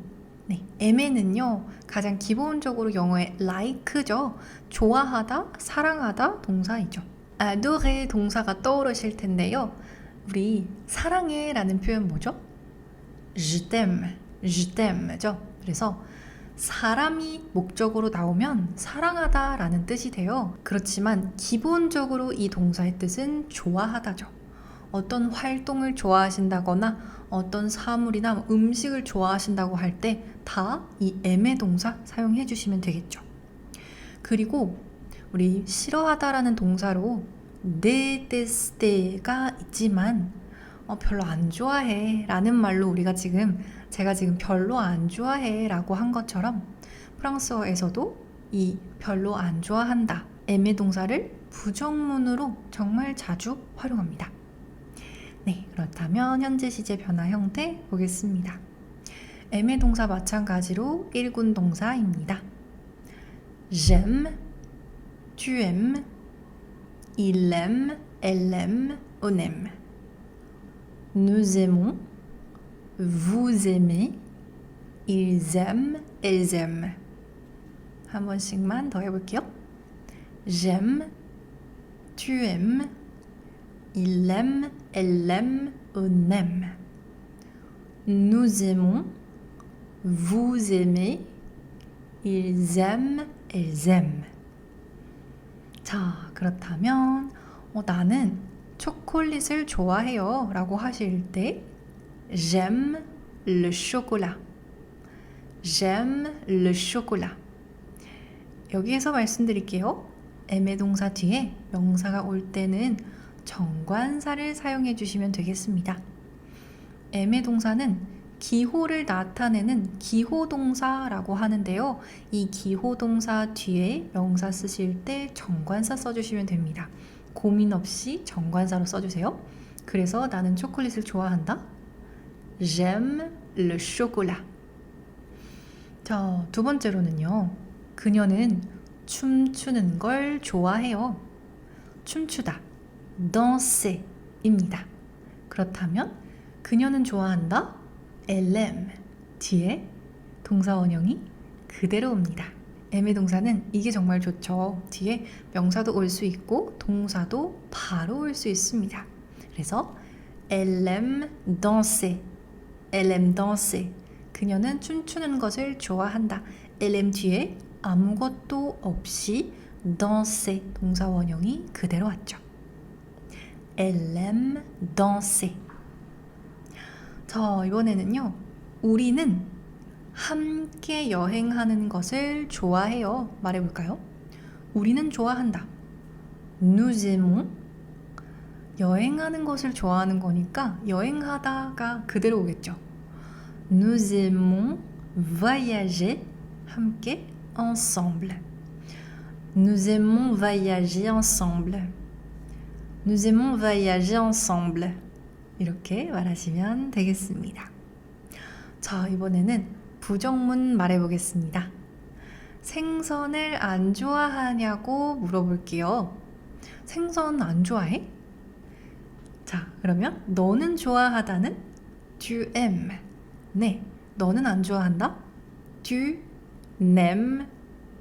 [SPEAKER 1] 네, aimer는요 가장 기본적으로 영어의 like죠. 좋아하다, 사랑하다 동사이죠. adorer 동사가 떠오르실 텐데요. 우리 사랑해 라는 표현 뭐죠? je t'aime, je t'aime죠. 그래서 사람이 목적으로 나오면 사랑하다 라는 뜻이 돼요. 그렇지만 기본적으로 이 동사의 뜻은 좋아하다죠. 어떤 활동을 좋아하신다거나 어떤 사물이나 음식을 좋아하신다고 할 때 다 이 aimer 동사 사용해 주시면 되겠죠. 그리고 우리 싫어하다라는 동사로 déteste가 있지만 별로 안 좋아해 라는 말로 제가 지금 별로 안 좋아해 라고 한 것처럼 프랑스어에서도 이 별로 안 좋아한다 aimer 동사를 부정문으로 정말 자주 활용합니다. 네, 그렇다면 현재 시제 변화 형태 보겠습니다. aimer 동사 마찬가지로 1군 동사입니다. J'aime, tu aimes, il aime, elle aime, on aime. Nous aimons, vous aimez, ils aiment, elles aiment. 한 번씩만 더 해볼게요. J'aime, tu aimes, il aime, elle aime, on aime. Nous aimons, vous aimez, ils aiment, elles aiment. 자, 그렇다면 나는 초콜릿을 좋아해요 라고 하실 때 J'aime le chocolat. J'aime le chocolat. 여기에서 말씀드릴게요. aimer 동사 뒤에 명사가 올 때는 정관사를 사용해 주시면 되겠습니다. aimer 동사는 기호를 나타내는 기호동사라고 하는데요. 이 기호동사 뒤에 명사 쓰실 때 정관사 써주시면 됩니다. 고민 없이 정관사로 써주세요. 그래서 나는 초콜릿을 좋아한다. j'aime le chocolat. 자, 두 번째로는요. 그녀는 춤추는 걸 좋아해요. 춤추다, danser입니다. 그렇다면 그녀는 좋아한다, elle aime. 뒤에 동사 원형이 그대로 옵니다. aime의 동사는 이게 정말 좋죠. 뒤에 명사도 올 수 있고 동사도 바로 올 수 있습니다. 그래서 elle aime danser. elle aime danser. 그녀는 춤추는 것을 좋아한다. elle aime 뒤에 아무것도 없이 danser 동사 원형이 그대로 왔죠. elle aime danser. 자, 이번에는요. 우리는 함께 여행하는 것을 좋아해요. 말해볼까요? 우리는 좋아한다. Nous aimons. 여행하는 것을 좋아하는 거니까 여행하다가 그대로 오겠죠. Nous aimons voyager. 함께 ensemble. Nous aimons voyager ensemble. Nous aimons voyager ensemble. 이렇게 말하시면 되겠습니다. 자, 이번에는 부정문 말해보겠습니다. 생선을 안 좋아하냐고 물어볼게요. 생선 안 좋아해? 자, 그러면 너는 좋아하다는 tu aimes. 네, 너는 안 좋아한다? tu n'aimes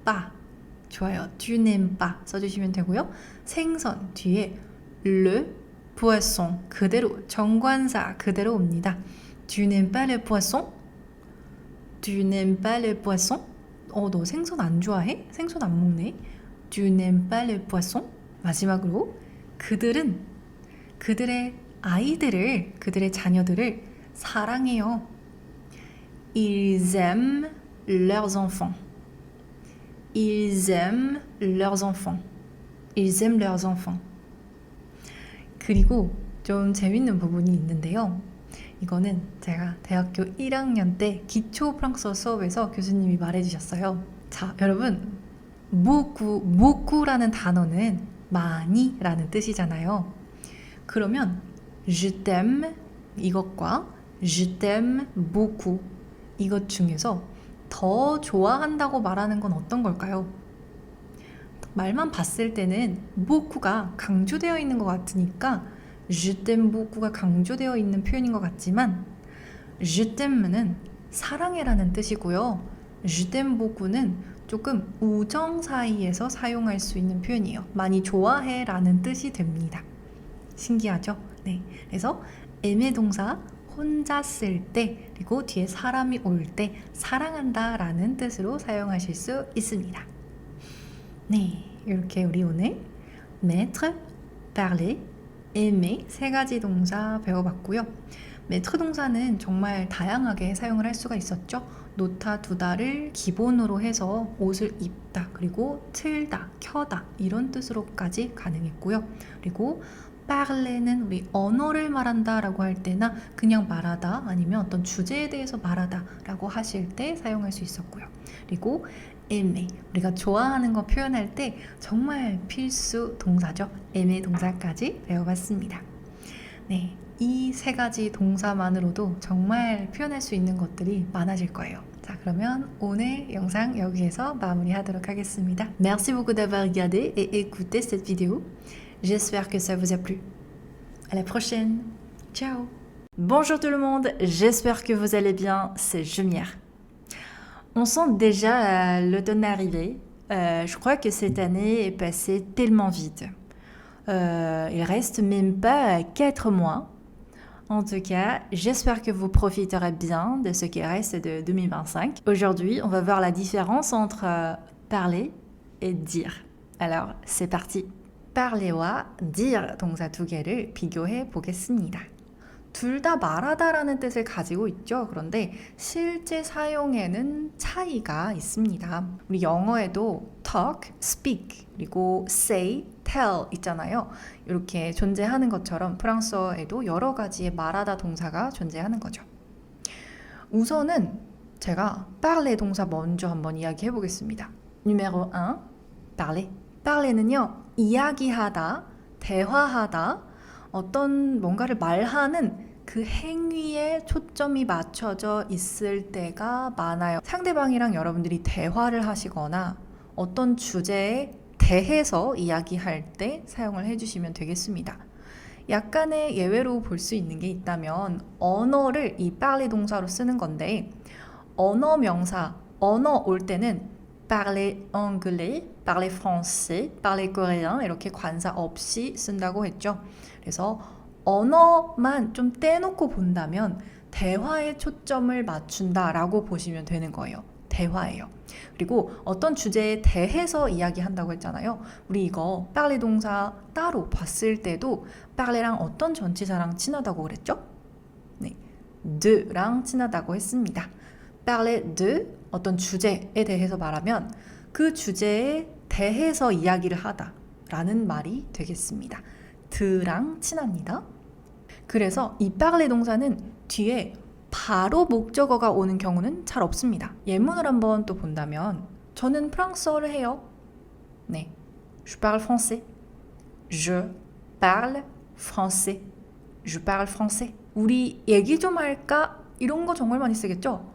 [SPEAKER 1] pas. 좋아요. tu n'aimes pas 써주시면 되고요. 생선 뒤에 le poisson 그대로 정관사 그대로 옵니다. Tu n'aimes pas le poisson? Tu n'aimes pas le poisson? 너 생선 안 좋아해? 생선 안 먹네. Tu n'aimes pas le poisson? 마지막으로 그들은 그들의 아이들을, 그들의 자녀들을 사랑해요. Ils aiment leurs enfants. Ils aiment leurs enfants. Ils aiment leurs enfants. 그리고 좀 재밌는 부분이 있는데요. 이거는 제가 대학교 1학년 때 기초 프랑스어 수업에서 교수님이 말해주셨어요. 자, 여러분, beaucoup,라는 단어는 많이라는 뜻이잖아요. 그러면 je t'aime 이것과 je t'aime beaucoup 이것 중에서 더 좋아한다고 말하는 건 어떤 걸까요? 말만 봤을 때는 beaucoup가 강조되어 있는 것 같으니까 je t'aime beaucoup가 강조되어 있는 표현인 것 같지만 je t'aime는 사랑해라는 뜻이고요. je t'aime beaucoup는 조금 우정 사이에서 사용할 수 있는 표현이에요. 많이 좋아해라는 뜻이 됩니다. 신기하죠? 네. 그래서 aimer 동사 혼자 쓸 때 그리고 뒤에 사람이 올 때 사랑한다 라는 뜻으로 사용하실 수 있습니다. 네, 이렇게 우리 오늘 mettre, parler, aimer 세 가지 동사 배워봤고요. mettre 동사는 정말 다양하게 사용을 할 수가 있었죠. 놓다, 두다를 기본으로 해서 옷을 입다, 그리고 틀다, 켜다 이런 뜻으로까지 가능했고요. 그리고 parler는 우리 언어를 말한다 라고 할 때나 그냥 말하다 아니면 어떤 주제에 대해서 말하다 라고 하실 때 사용할 수 있었고요. 그리고 aimer, 우리가 좋아하는 거 표현할 때 정말 필수 동사죠. aimer 동사까지 배워봤습니다. 네, 이 세 가지 동사만으로도 정말 표현할 수 있는 것들이 많아질 거예요. 자, 그러면 오늘 영상 여기에서 마무리하도록 하겠습니다. Merci beaucoup d'avoir regardé et écouté cette vidéo. J'espère que ça vous a plu. À la prochaine. Ciao. Bonjour tout le monde, j'espère que vous allez bien. C'est Jumière. On sent déjà l'automne arriver. Je crois que cette année est passée tellement vite. Il reste même pas 4 mois. En tout cas, j'espère que vous profiterez bien de ce qui reste de 2025. Aujourd'hui, on va voir la différence entre parler et dire. Alors, c'est parti. parler와 dire 동사 두 개를 비교해 보겠습니다. 둘 다 말하다라는 뜻을 가지고 있죠. 그런데 실제 사용에는 차이가 있습니다. 우리 영어에도 talk, speak, 그리고 say, tell 있잖아요. 이렇게 존재하는 것처럼 프랑스어에도 여러 가지의 말하다 동사가 존재하는 거죠. 우선은 제가 parler 동사 먼저 한번 이야기해 보겠습니다. numéro 1, parler. parler는요, 이야기하다, 대화하다, 어떤 뭔가를 말하는 그 행위에 초점이 맞춰져 있을 때가 많아요. 상대방이랑 여러분들이 대화를 하시거나 어떤 주제에 대해서 이야기할 때 사용을 해주시면 되겠습니다. 약간의 예외로 볼 수 있는 게 있다면 언어를 이 parler 동사로 쓰는 건데 언어 명사, 언어 올 때는 parler anglais, parler français, parler coréen 이렇게 관사 없이 쓴다고 했죠. 그래서 언어만 좀 떼놓고 본다면 대화에 초점을 맞춘다라고 보시면 되는 거예요. 대화예요. 그리고 어떤 주제에 대해서 이야기한다고 했잖아요. 우리 이거 parler 동사 따로 봤을 때도 parler랑 어떤 전치사랑 친하다고 그랬죠? 네, de랑 친하다고 했습니다. parler de 어떤 주제에 대해서 말하면 그 주제에 대해서 이야기를 하다라는 말이 되겠습니다. 드랑 친합니다. 그래서 이 parler 동사는 뒤에 바로 목적어가 오는 경우는 잘 없습니다. 예문을 한번 또 본다면 저는 프랑스어를 해요. 네, je parle français. Je parle français. Je parle français. 우리 얘기 좀 할까? 이런 거 정말 많이 쓰겠죠?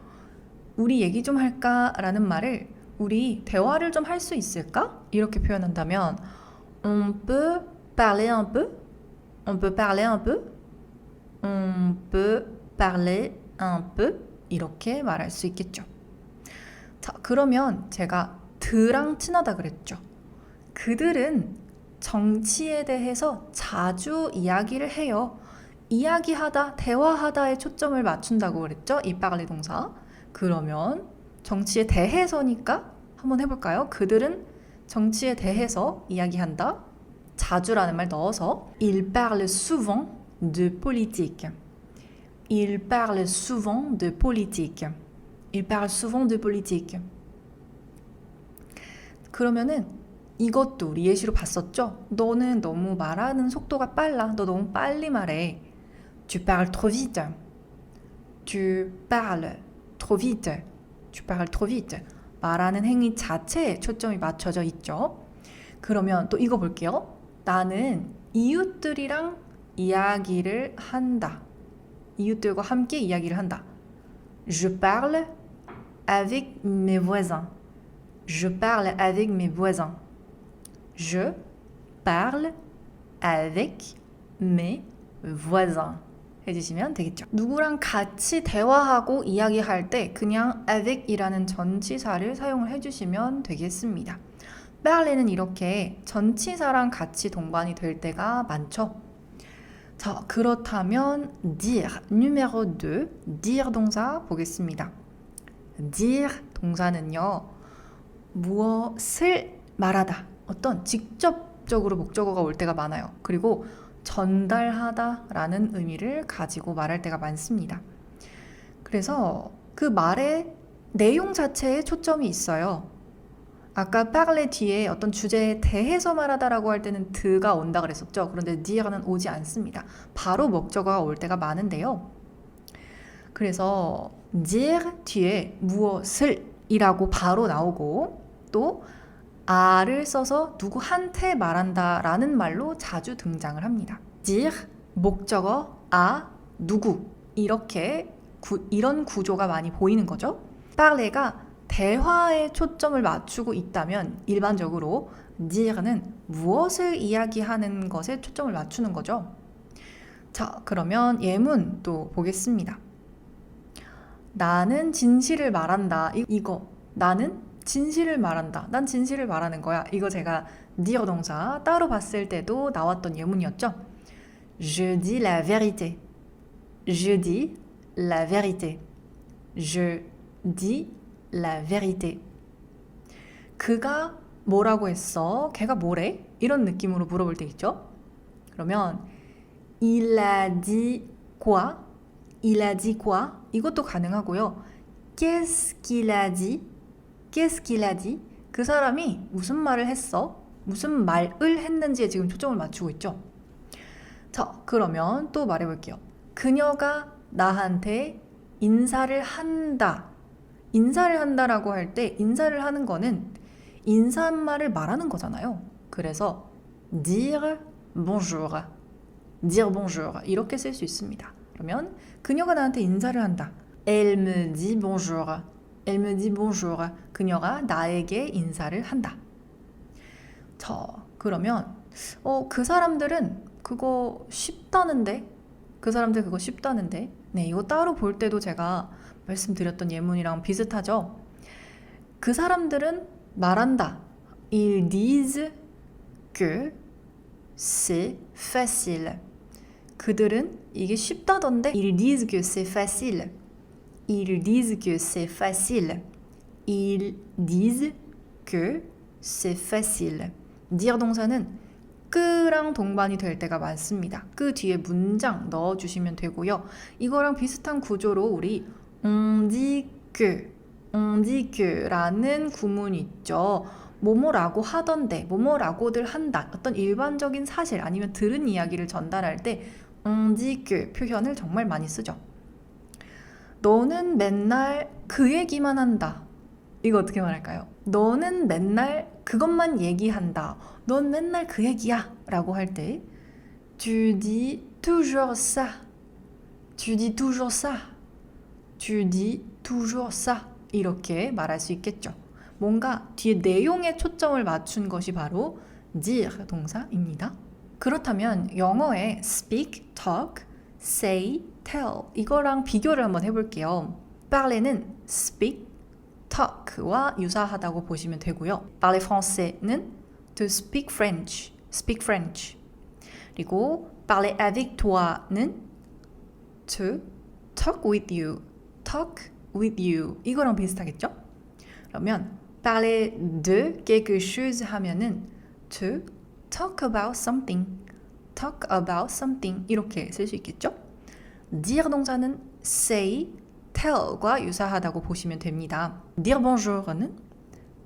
[SPEAKER 1] 우리 얘기 좀 할까? 라는 말을 우리 대화를 좀 할 수 있을까? 이렇게 표현한다면 On peut parler un peu? On peut parler un peu? On peut parler un peu? 이렇게 말할 수 있겠죠. 자, 그러면 제가 드랑 친하다 그랬죠. 그들은 정치에 대해서 자주 이야기를 해요. 이야기하다, 대화하다에 초점을 맞춘다고 그랬죠. 이 parler 동사. 그러면 정치에 대해서니까 한번 해볼까요? 그들은 정치에 대해서 이야기한다. 자주라는 말 넣어서 Ils parlent souvent de politique. Ils parlent souvent de politique. Ils parlent souvent de politique. 그러면은 이것도 우리 예시로 봤었죠? 너는 너무 말하는 속도가 빨라. 너 너무 빨리 말해. Tu parles trop vite. Tu parles trop vite. Tu parles trop vite. 말하는 행위 자체에 초점이 맞춰져 있죠. 그러면 또 이거 볼게요. 나는 이웃들이랑 이야기를 한다. 이웃들과 함께 이야기를 한다. Je parle avec mes voisins. Je parle avec mes voisins. Je parle avec mes voisins. 해주시면 되겠죠. 누구랑 같이 대화하고 이야기할 때 그냥 avec이라는 전치사를 사용을 해주시면 되겠습니다. parler는 이렇게 전치사랑 같이 동반이 될 때가 많죠. 자, 그렇다면 dire, numéro 2, dire 동사 보겠습니다. dire 동사는요, 무엇을 말하다, 어떤 직접적으로 목적어가 올 때가 많아요. 그리고 전달하다 라는 의미를 가지고 말할 때가 많습니다. 그래서 그 말의 내용 자체에 초점이 있어요. 아까 parler 뒤에 어떤 주제에 대해서 말하다라고 할 때는 드가 온다 그랬었죠. 그런데 dire는 오지 않습니다. 바로 목적어가 올 때가 많은데요. 그래서 dire 뒤에 무엇을 이라고 바로 나오고 또 아를 써서 누구한테 말한다라는 말로 자주 등장을 합니다. dire, 목적어, 아, 누구 이렇게 이런 구조가 많이 보이는 거죠. parler가 대화에 초점을 맞추고 있다면 일반적으로 dire는 무엇을 이야기하는 것에 초점을 맞추는 거죠. 자, 그러면 예문 또 보겠습니다. 나는 진실을 말한다. 이거 나는 진실을 말한다. 난 진실을 말하는 거야. 이거 제가 dire 동사 따로 봤을 때도 나왔던 예문이었죠. Je dis la vérité. Je dis la vérité. Je dis la vérité. 그가 뭐라고 했어? 걔가 뭐래? 이런 느낌으로 물어볼 때 있죠. 그러면 il a dit quoi? Il a dit quoi? 이것도 가능하고요. Qu'est-ce qu'il a dit? Qu'est-ce qu'il a dit? 그 사람이 무슨 말을 했어? 무슨 말을 했는지에 지금 초점을 맞추고 있죠. 자, 그러면 또 말해볼게요. 그녀가 나한테 인사를 한다. 인사를 한다라고 할 때 인사를 하는 거는 인사말을 말하는 거잖아요. 그래서 dire bonjour. dire bonjour 이렇게 쓸 수 있습니다. 그러면 그녀가 나한테 인사를 한다. Elle me dit bonjour. Elle me dit bonjour. 그녀가 나에게 인사를 한다. 자, 그러면 그 사람들은 그거 쉽다는데? 그 사람들 그거 쉽다는데? 네, 이거 따로 볼 때도 제가 말씀드렸던 예문이랑 비슷하죠? 그 사람들은 말한다. Ils disent que c'est facile. 그들은 이게 쉽다던데 Ils disent que c'est facile. Ils disent que c'est facile. Ils disent que c'est facile. dire 동사는 끄랑 동반이 될 때가 많습니다. 그 뒤에 문장 넣어주시면 되고요. 이거랑 비슷한 구조로 우리 on dit que 라는 구문이 있죠. 뭐뭐라고 하던데, 뭐뭐라고들 한다. 어떤 일반적인 사실 아니면 들은 이야기를 전달할 때 on dit que 표현을 정말 많이 쓰죠. 너는 맨날 그 얘기만 한다. 이거 어떻게 말할까요? 너는 맨날 그것만 얘기한다. 넌 맨날 그 얘기야. 라고 할 때 Tu dis toujours ça. Tu dis toujours ça. Tu dis toujours ça. 이렇게 말할 수 있겠죠. 뭔가 뒤에 내용에 초점을 맞춘 것이 바로 dire 동사입니다. 그렇다면 영어의 speak, talk, say, tell 이거랑 비교를 한번 해볼게요. parler는 speak, talk와 유사하다고 보시면 되고요. parler français는 to speak French. 그리고 parler avec toi는 to talk with you. 이거랑 비슷하겠죠? 그러면 parler de quelque chose 하면은 to talk about something 이렇게 쓸 수 있겠죠? dire 동사는 say, tell과 유사하다고 보시면 됩니다. dire bonjour는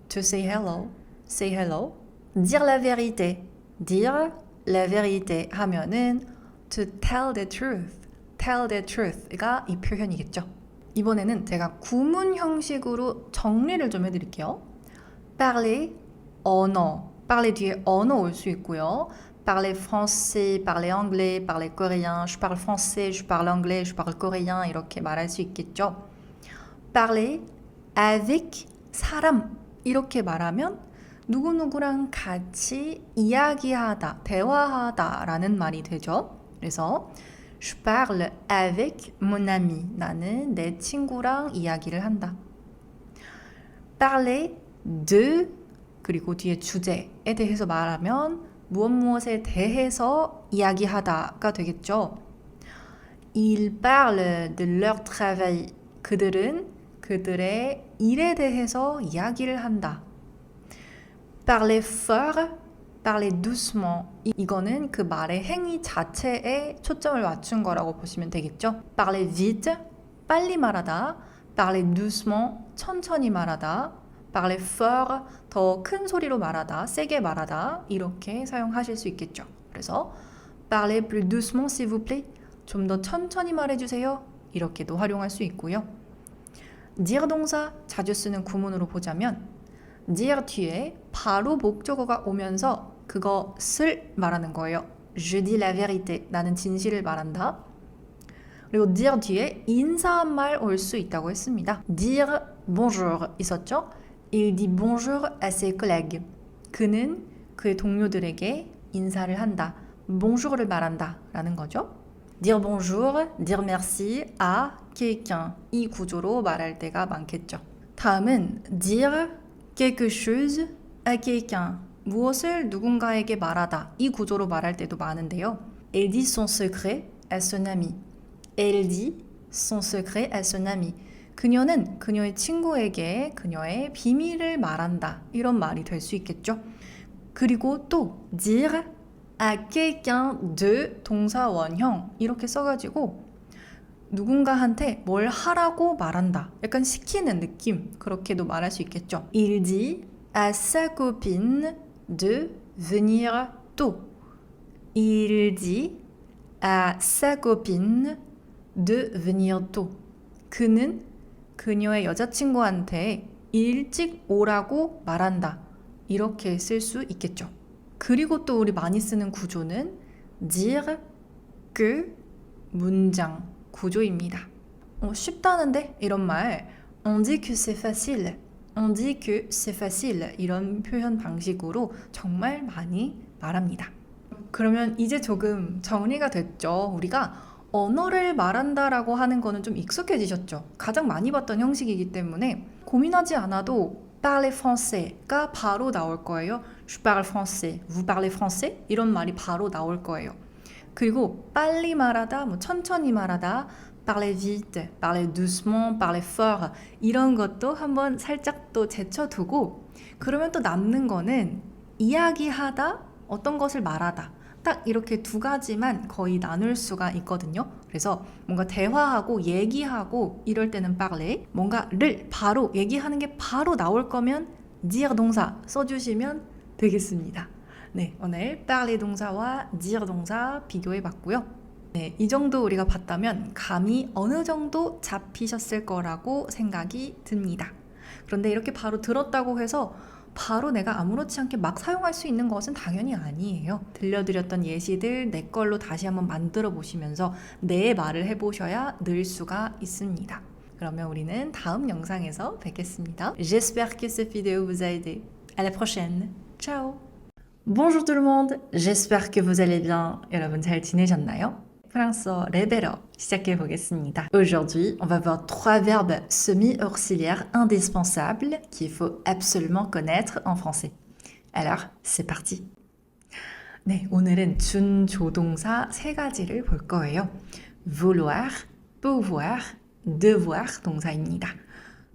[SPEAKER 1] to say hello. dire la vérité 하면은 to tell the truth가 이 표현이겠죠. 이번에는 제가 구문 형식으로 정리를 좀 해드릴게요. parler, 언어. parler 뒤에 언어 올 수 있고요. parler français, parler anglais, parler coréen, je parle français, je parle anglais, je parle coréen 이렇게 말할 수 있겠죠. parler avec 사람 이렇게 말하면 누구누구랑 같이 이야기하다, 대화하다 라는 말이 되죠. 그래서 Je parle avec mon ami. 나는 내 친구랑 이야기를 한다. Parler de 그리고 뒤에 주제에 대해서 말하면 무엇에 대해서 이야기하다가 되겠죠. Ils parlent de leur travail. 그들은 그들의 일에 대해서 이야기를 한다. Parler fort, parler doucement. 이거는 그 말의 행위 자체에 초점을 맞춘 거라고 보시면 되겠죠. Parler vite, 빨리 말하다. Parler doucement, 천천히 말하다. Parler fort, 더 큰 소리로 말하다, 세게 말하다. 이렇게 사용하실 수 있겠죠. 그래서 Parler plus doucement, s'il vous plaît. 좀 더 천천히 말해주세요. 이렇게도 활용할 수 있고요. dire 동사 자주 쓰는 구문으로 보자면 dire 뒤에 바로 목적어가 오면서 그것을 말하는 거예요. Je dis la vérité. 나는 진실을 말한다. 그리고 dire 뒤에 인사한 말 올 수 있다고 했습니다. dire bonjour 있었죠? Il dit bonjour à ses collègues. 그는 그의 동료들에게 인사를 한다. bonjour을 말한다 라는 거죠. dire bonjour, dire merci à quelqu'un. 이 구조로 말할 때가 많겠죠. 다음은 dire quelque chose à quelqu'un. 무엇을 누군가에게 말하다. 이 구조로 말할 때도 많은데요. Elle dit son secret à son ami. Elle dit son secret à son ami. 그녀는 그녀의 친구에게 그녀의 비밀을 말한다. 이런 말이 될 수 있겠죠. 그리고 또 dire à quelqu'un de 동사 원형 이렇게 써가지고 누군가한테 뭘 하라고 말한다. 약간 시키는 느낌. 그렇게도 말할 수 있겠죠. Il dit à sa copine de venir tôt. Il dit à sa copine de venir tôt. 그는 그녀의 여자친구한테 일찍 오라고 말한다. 이렇게 쓸 수 있겠죠. 그리고 또 우리 많이 쓰는 구조는 dire 그 문장 구조입니다. 쉽다는데? 이런 말 On dit que c'est facile. On dit que c'est facile. 이런 표현 방식으로 정말 많이 말합니다. 그러면 이제 조금 정리가 됐죠. 우리가 언어를 말한다라고 하는 거는 좀 익숙해지셨죠. 가장 많이 봤던 형식이기 때문에 고민하지 않아도 parler français가 바로 나올 거예요. Je parle français, vous parlez français 이런 말이 바로 나올 거예요. 그리고 빨리 말하다, 뭐 천천히 말하다, parler vite, parler doucement, parler fort 이런 것도 한번 살짝 또 제쳐두고 그러면 또 남는 거는 이야기하다, 어떤 것을 말하다 딱 이렇게 두 가지만 거의 나눌 수가 있거든요. 그래서 뭔가 대화하고 얘기하고 이럴 때는 parler, 뭔가를 바로 얘기하는 게 바로 나올 거면 dire 동사 써주시면 되겠습니다. 네, 오늘 parler 동사와 dire 동사 비교해 봤고요. 네, 이 정도 우리가 봤다면 감이 어느 정도 잡히셨을 거라고 생각이 듭니다. 그런데 이렇게 바로 들었다고 해서 바로 내가 아무렇지 않게 막 사용할 수 있는 것은 당연히 아니에요. 들려드렸던 예시들 내 걸로 다시 한번 만들어 보시면서 내 말을 해보셔야 늘 수가 있습니다. 그러면 우리는 다음 영상에서 뵙겠습니다. J'espère que cette vidéo vous a aidé. À la prochaine. Ciao. Bonjour tout le monde. J'espère que vous allez bien. 여러분 잘 지내셨나요? 프랑스어 레벨업 시작해 보겠습니다. Aujourd'hui, on va voir 3 verbes semi-auxiliaires indispensables qu'il faut absolument connaître en français. Alors, c'est parti. 네, 오늘은 준조동사 3가지를 볼 거예요. vouloir, pouvoir, devoir 동사입니다.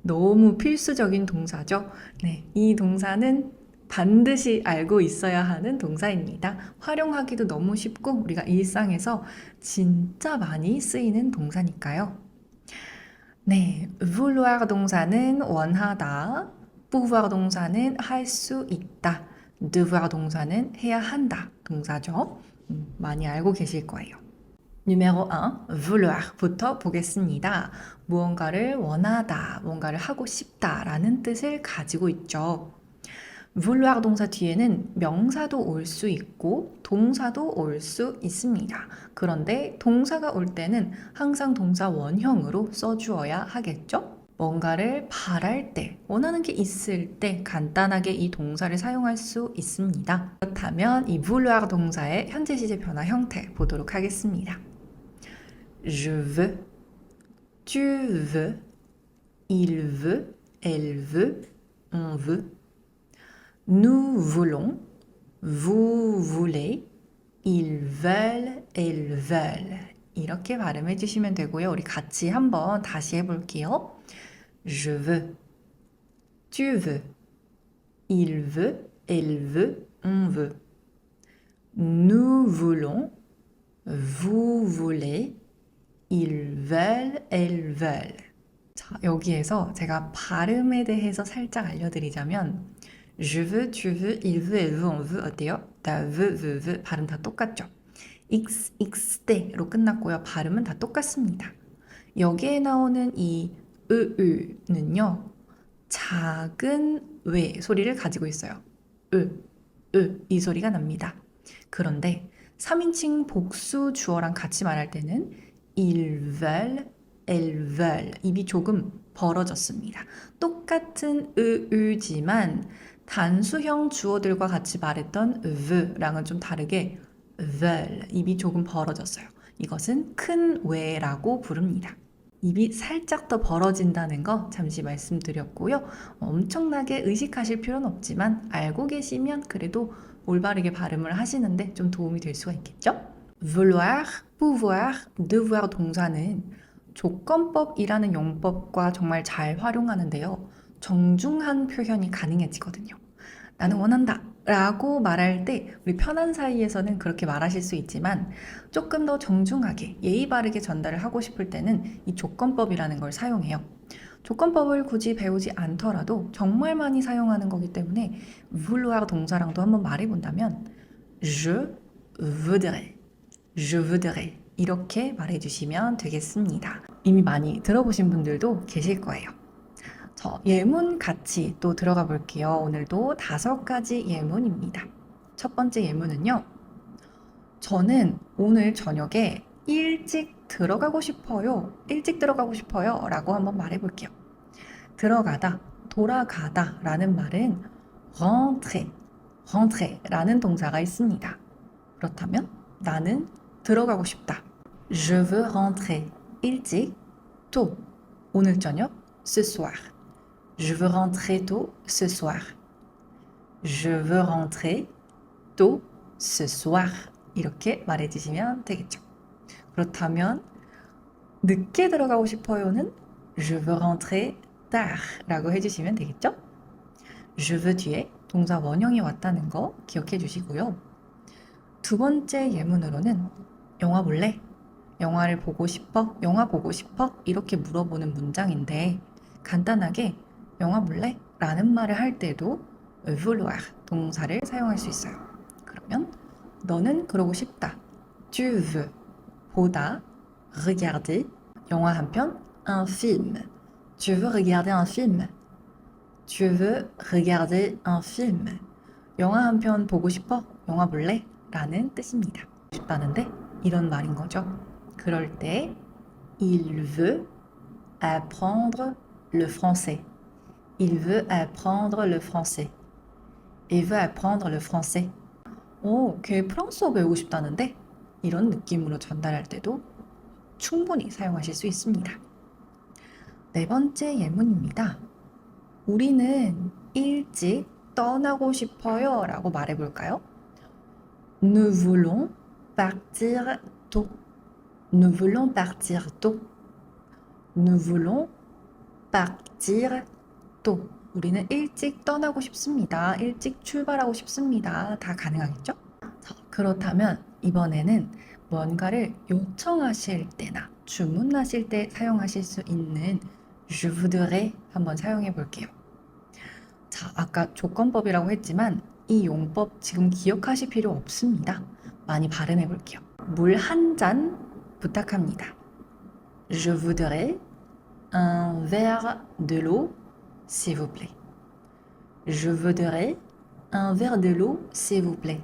[SPEAKER 1] 너무 필수적인 동사죠. 네, 이 동사는 반드시 알고 있어야 하는 동사입니다. 활용하기도 너무 쉽고 우리가 일상에서 진짜 많이 쓰이는 동사니까요. 네, vouloir 동사는 원하다, pouvoir 동사는 할 수 있다, devoir 동사는 해야 한다 동사죠. 많이 알고 계실 거예요. numéro 1, vouloir부터 보겠습니다. 무언가를 원하다, 뭔가를 하고 싶다라는 뜻을 가지고 있죠. vouloir 동사 뒤에는 명사도 올 수 있고 동사도 올 수 있습니다. 그런데 동사가 올 때는 항상 동사 원형으로 써주어야 하겠죠? 뭔가를 바랄 때, 원하는 게 있을 때 간단하게 이 동사를 사용할 수 있습니다. 그렇다면 이 vouloir 동사의 현재 시제 변화 형태 보도록 하겠습니다. Je veux, tu veux, il veut, elle veut, on veut. Nous voulons, vous voulez, ils veulent, elles veulent. 이렇게 발음해 주시면 되고요. 우리 같이 한번 다시 해볼게요. Je veux, tu veux, il veut, elle veut, on veut. Nous voulons, vous voulez, ils veulent, elles veulent. 자, 여기에서 제가 발음에 대해서 살짝 알려드리자면 Je veux, tu veux, il veut, elle veut, on veut 어때요? 다 veut 발음 다 똑같죠? x, x대로 끝났고요. 발음은 다 똑같습니다. 여기에 나오는 이 으는요. 작은 왜 소리를 가지고 있어요. 이 소리가 납니다. 그런데 3인칭 복수 주어랑 같이 말할 때는 ils veulent, elles veulent 입이 조금 벌어졌습니다. 똑같은 으지만 단수형 주어들과 같이 말했던 veut랑은 좀 다르게 veulent 입이 조금 벌어졌어요. 이것은 큰 왜라고 부릅니다. 입이 살짝 더 벌어진다는 거 잠시 말씀드렸고요. 엄청나게 의식하실 필요는 없지만 알고 계시면 그래도 올바르게 발음을 하시는데 좀 도움이 될 수가 있겠죠? vouloir, pouvoir, devoir 동사는 조건법이라는 용법과 정말 잘 활용하는데요. 정중한 표현이 가능해지거든요. 나는 원한다 라고 말할 때 우리 편한 사이에서는 그렇게 말하실 수 있지만 조금 더 정중하게 예의 바르게 전달을 하고 싶을 때는 이 조건법이라는 걸 사용해요. 조건법을 굳이 배우지 않더라도 정말 많이 사용하는 거기 때문에 vouloir 동사랑도 한번 말해본다면 je voudrais 이렇게 말해주시면 되겠습니다. 이미 많이 들어보신 분들도 계실 거예요. 예문 같이 또 들어가 볼게요. 오늘도 5가지 예문입니다. 첫 번째 예문은요. 저는 오늘 저녁에 일찍 들어가고 싶어요. 일찍 들어가고 싶어요. 라고 한번 말해볼게요. 들어가다, 돌아가다 라는 말은 rentrer, rentrer 라는 동사가 있습니다. 그렇다면 나는 들어가고 싶다. Je veux rentrer. 일찍, tôt. 오늘 저녁, ce soir. Je veux rentrer tôt ce soir. Je veux rentrer tôt ce soir. 이렇게 말해주시면 되겠죠. 그렇다면 늦게 들어가고 싶어요는 Je veux rentrer tard 라고 해주시면 되겠죠? Je veux 뒤에 동사 원형이 왔다는 거 기억해 주시고요. 두 번째 예문으로는 영화 볼래? 영화를 보고 싶어? 영화 보고 싶어? 이렇게 물어보는 문장인데 간단하게 영화 볼래? 라는 말을 할 때도 vouloir 동사를 사용할 수 있어요. 그러면 너는 그러고 싶다. Tu veux 보다 regarder 영화 한 편 un film. Tu veux regarder un film? Tu veux regarder un film? 영화 한 편 보고 싶어? 영화 볼래? 라는 뜻입니다. 싶다는데 이런 말인 거죠. 그럴 때 il veut apprendre le français. Il veut apprendre le français. Il veut apprendre le français. 오, 걔 프랑스어 배우고 싶다는데 이런 느낌으로 전달할 때도 충분히 사용하실 수 있습니다. 네 번째 예문입니다. 우리는 일찍 떠나고 싶어요 라고 말해볼까요? Nous voulons partir tôt. Nous voulons partir tôt. Nous voulons partir tôt. 우리는 일찍 떠나고 싶습니다. 일찍 출발하고 싶습니다. 다 가능하겠죠? 자, 그렇다면 이번에는 뭔가를 요청하실 때나 주문하실 때 사용하실 수 있는 Je voudrais 한번 사용해 볼게요. 자, 아까 조건법이라고 했지만 이 용법 지금 기억하실 필요 없습니다. 많이 발음해 볼게요. 물 한 잔 부탁합니다. Je voudrais un verre de l'eau, s'il vous plaît. Je voudrais un verre de l'eau, s'il vous plaît.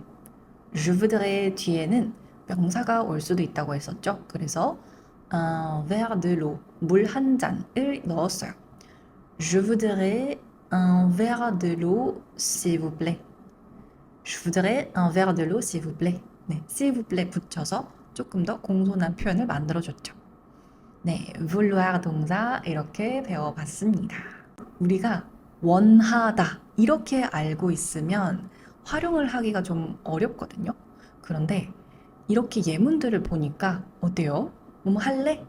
[SPEAKER 1] Je voudrais 뒤에는 명사가 올 수도 있다고 했었죠. 그래서 un verre de l'eau, 물 한 잔을 넣었어요. Je voudrais un verre de l'eau, s'il vous plaît. Je voudrais un verre de l'eau, s'il vous plaît. 네, s'il vous plaît 붙여서 조금 더 공손한 표현을 만들어줬죠. 네, vouloir 동사 이렇게 배워봤습니다. 우리가 원하다 이렇게 알고 있으면 활용을 하기가 좀 어렵거든요. 그런데 이렇게 예문들을 보니까 어때요? 뭐 할래?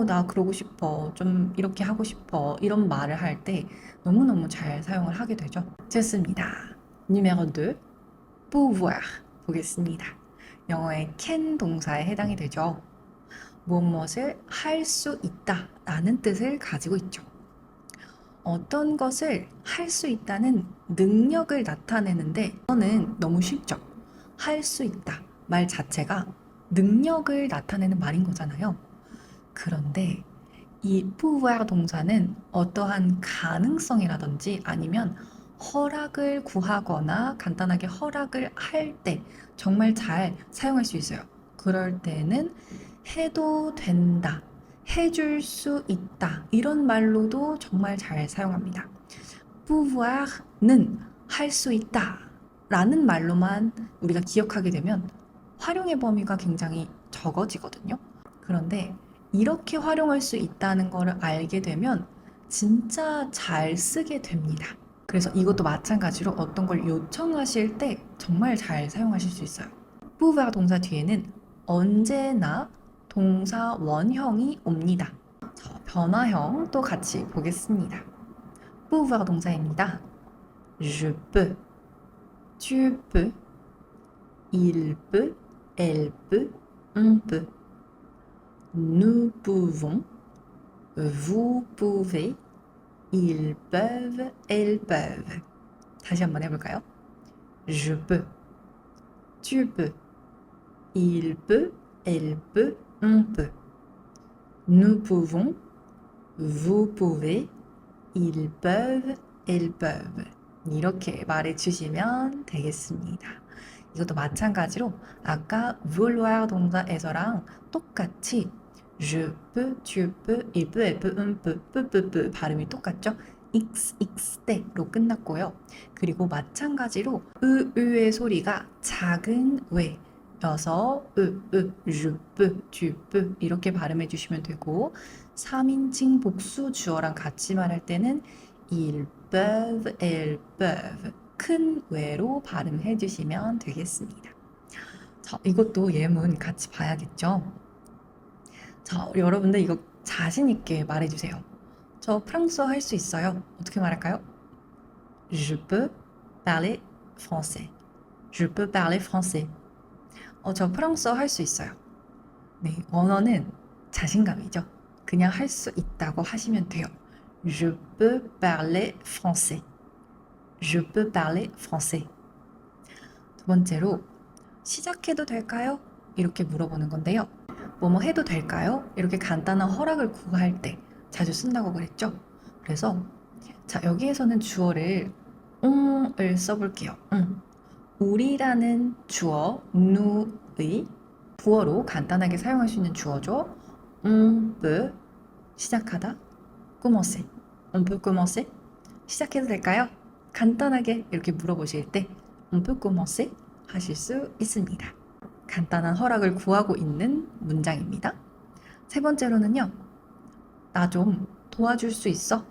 [SPEAKER 1] 나 그러고 싶어. 좀 이렇게 하고 싶어. 이런 말을 할 때 너무너무 잘 사용을 하게 되죠. 좋습니다. numéro 2, pouvoir 보겠습니다. 영어의 can 동사에 해당이 되죠. 무엇을 할 수 있다 라는 뜻을 가지고 있죠. 어떤 것을 할 수 있다는 능력을 나타내는데 이거는 너무 쉽죠. 할 수 있다 말 자체가 능력을 나타내는 말인 거잖아요. 그런데 이 pouvoir 동사는 어떠한 가능성이라든지 아니면 허락을 구하거나 간단하게 허락을 할 때 정말 잘 사용할 수 있어요. 그럴 때는 해도 된다, 해줄 수 있다 이런 말로도 정말 잘 사용합니다. pouvoir는 할 수 있다 라는 말로만 우리가 기억하게 되면 활용의 범위가 굉장히 적어지거든요. 그런데 이렇게 활용할 수 있다는 것을 알게 되면 진짜 잘 쓰게 됩니다. 그래서 이것도 마찬가지로 어떤 걸 요청하실 때 정말 잘 사용하실 수 있어요. pouvoir 동사 뒤에는 언제나 동사 원형이 옵니다. 변화형 또 같이 보겠습니다. pouvoir 동사입니다. Je peux, tu peux, il peut, elle peut, on peut. Nous pouvons, vous pouvez, ils peuvent, elles peuvent. 다시 한번 해볼까요? Je peux, tu peux, il peut, elle peut, on peut. Nous pouvons, vous pouvez, ils peuvent, elles peuvent. 이렇게 말해주시면 되겠습니다. 이것도 마찬가지로 아까 vouloir 동사에서랑 똑같이 je peux, tu peux, il peut, elle peut, on peut, peut, 발음이 똑같죠? xx대로 끝났고요. 그리고 마찬가지로 으의 소리가 작은 외여서 je peux, tu peux 이렇게 발음해 주시면 되고 3인칭 복수 주어랑 같이 말할 때는 ils peuvent, elles peuvent 큰 외로 발음해 주시면 되겠습니다. 자, 이것도 예문 같이 봐야겠죠? 자, 여러분들 이거 자신 있게 말해 주세요. 저 프랑스어 할 수 있어요. 어떻게 말할까요? Je peux parler français. Je peux parler français. 저 프랑스어 할 수 있어요. 네, 언어는 자신감이죠. 그냥 할 수 있다고 하시면 돼요. Je peux parler français. Je peux parler français. 두 번째로 시작해도 될까요? 이렇게 물어보는 건데요. 뭐뭐 해도 될까요? 이렇게 간단한 허락을 구할 때 자주 쓴다고 그랬죠? 그래서 자 여기에서는 주어를 을 써볼게요. 우리라는 주어 누의 부어로 간단하게 사용할 수 있는 주어죠. on peut 시작하다 commencer. on peut commencer 시작해도 될까요? 간단하게 이렇게 물어보실 때 on peut commencer 하실 수 있습니다. 간단한 허락을 구하고 있는 문장입니다. 세 번째로는요. 나 좀 도와줄 수 있어?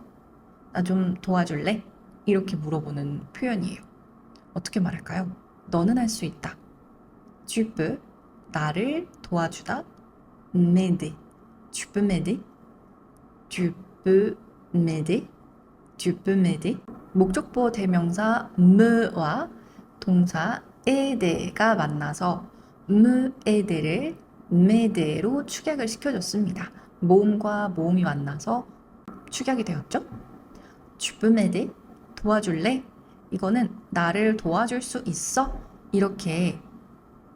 [SPEAKER 1] 나 좀 도와줄래? 이렇게 물어보는 표현이에요. 어떻게 말할까요? 너는 할 수 있다. Tu peux 나를 도와주다. m'aider. Tu peux m'aider. Tu peux m'aider. Tu peux m'aider. 목적보호 대명사 me와 동사 aider가 만나서 m'aider를 m'aider로 축약을 시켜줬습니다. 모음과 모음이 만나서 축약이 되었죠? Tu peux m'aider? 도와줄래? 이거는 나를 도와줄 수 있어? 이렇게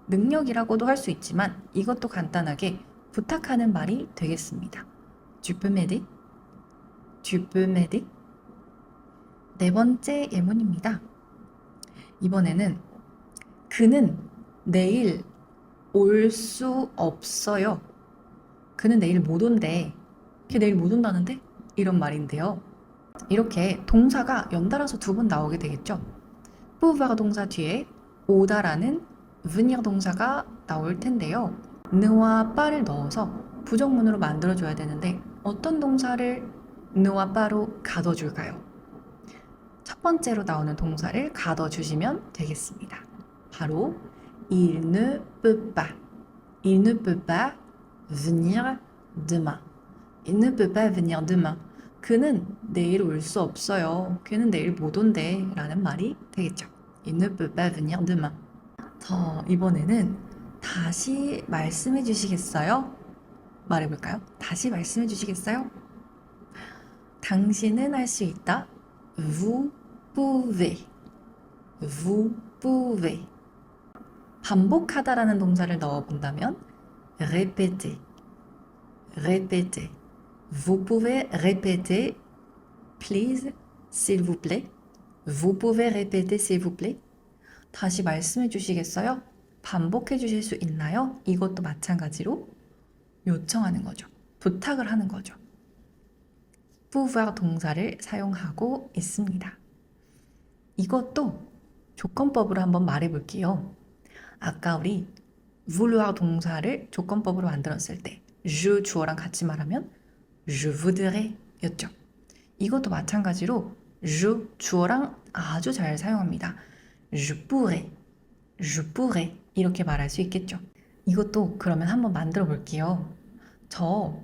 [SPEAKER 1] 능력이라고도 할 수 있지만 이것도 간단하게 부탁하는 말이 되겠습니다. Tu peux m'aider? Tu peux m'aider? 네 번째 예문입니다. 이번에는 그는 내일 올 수 없어요. 그는 내일 못 온대. 걔 내일 못 온다는데? 이런 말인데요. 이렇게 동사가 연달아서 두 번 나오게 되겠죠. pouvoir 동사 뒤에 오다라는 venir 동사가 나올 텐데요. 느와 빠를 넣어서 부정문으로 만들어줘야 되는데 어떤 동사를 느와 빠로 가둬줄까요? 첫 번째로 나오는 동사를 가둬주시면 되겠습니다. 바로 il ne peut pas. Il ne peut pas venir demain. Il ne peut pas venir demain. 그는 내일 올 수 없어요. 걔는 내일 못 온대 라는 말이 되겠죠. Il ne peut pas venir demain. 이번에는 다시 말씀해 주시겠어요? 말해볼까요? 다시 말씀해 주시겠어요? 당신은 할 수 있다. Vous pouvez. Vous pouvez. 반복하다라는 동사를 넣어본다면 répéter. Répéter. Vous pouvez répéter, please, s'il vous plaît. Vous pouvez répéter, s'il vous plaît. 다시 말씀해 주시겠어요? 반복해 주실 수 있나요? 이것도 마찬가지로 요청하는 거죠. 부탁을 하는 거죠. pouvoir 동사를 사용하고 있습니다. 이것도 조건법으로 한번 말해 볼게요. 아까 우리 vouloir 동사를 조건법으로 만들었을 때 je 주어랑 같이 말하면 je voudrais 였죠. 이것도 마찬가지로 je 주어랑 아주 잘 사용합니다. je pourrais 이렇게 말할 수 있겠죠. 이것도 그러면 한번 만들어 볼게요. 저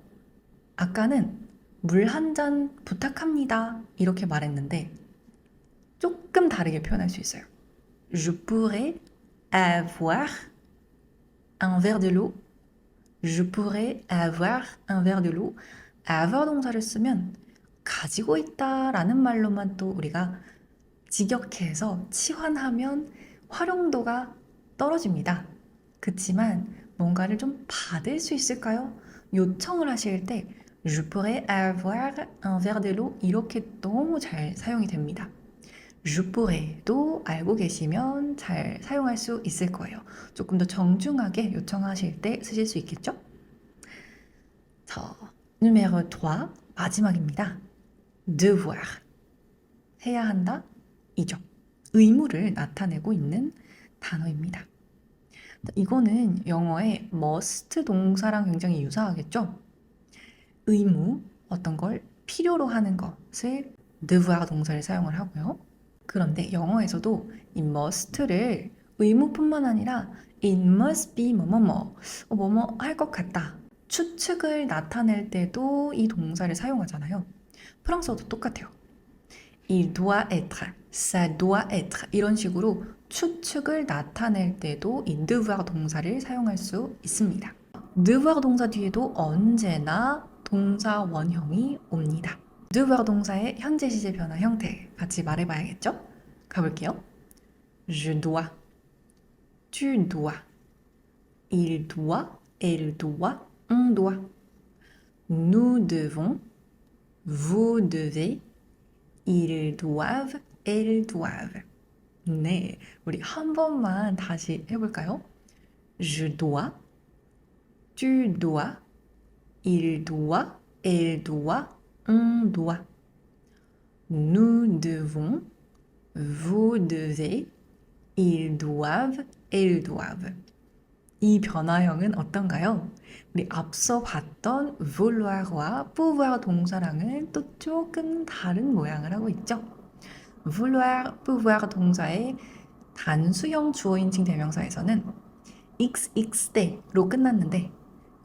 [SPEAKER 1] 아까는 물 한 잔 부탁합니다 이렇게 말했는데 조금 다르게 표현할 수 있어요. Je pourrais avoir un verre de l'eau. Je pourrais avoir un verre de l'eau. avoir 동사를 쓰면 가지고 있다라는 말로만 또 우리가 직역해서 치환하면 활용도가 떨어집니다. 그치만 뭔가를 좀 받을 수 있을까요? 요청을 하실 때 Je pourrais avoir un verre de l'eau 이렇게 너무 잘 사용이 됩니다. je pourrais도 알고 계시면 잘 사용할 수 있을 거예요. 조금 더 정중하게 요청하실 때 쓰실 수 있겠죠? 자, numéro 3 마지막입니다. devoir 해야 한다 이죠. 의무를 나타내고 있는 단어입니다. 이거는 영어의 must 동사랑 굉장히 유사하겠죠? 의무, 어떤 걸 필요로 하는 것을 devoir 동사를 사용을 하고요. 그런데 영어에서도 이 must를 의무뿐만 아니라 it must be 뭐뭐뭐, 뭐뭐 할 것 같다. 추측을 나타낼 때도 이 동사를 사용하잖아요. 프랑스어도 똑같아요. il doit être, ça doit être 이런 식으로 추측을 나타낼 때도 이 devoir 동사를 사용할 수 있습니다. devoir 동사 뒤에도 언제나 동사 원형이 옵니다. devoir 동사의 현재 시제 변화 형태 같이 말해봐야겠죠? 가볼게요. Je dois, tu dois, il doit, elle doit, on doit. Nous devons, vous devez, ils doivent, elles doivent. 네, 우리 한 번만 다시 해볼까요? Je dois, tu dois, il doit, elle doit, on doit. Nous devons, vous devez, ils doivent, elles doivent. 이 변화형은 어떤가요? 우리 앞서 봤던 vouloir와 pouvoir 동사랑은 또 조금 다른 모양을 하고 있죠. vouloir, pouvoir 동사의 단수형 주어인칭 대명사에서는 xx대로 끝났는데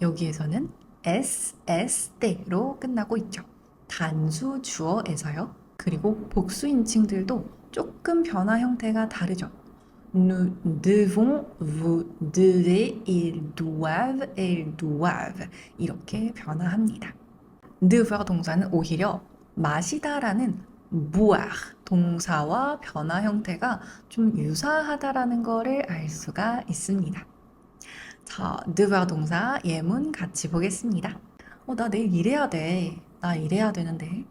[SPEAKER 1] 여기에서는 ss대로 끝나고 있죠. 단수 주어에서요. 그리고 복수인칭들도 조금 변화 형태가 다르죠. Nous devons, vous devez, ils doivent, elles doivent 이렇게 변화합니다. devoir 동사는 오히려 마시다라는 boire 동사와 변화 형태가 좀 유사하다라는 거를 알 수가 있습니다. 자, devoir 동사 예문 같이 보겠습니다. 나 내일 일해야 돼. 나 일해야 되는데.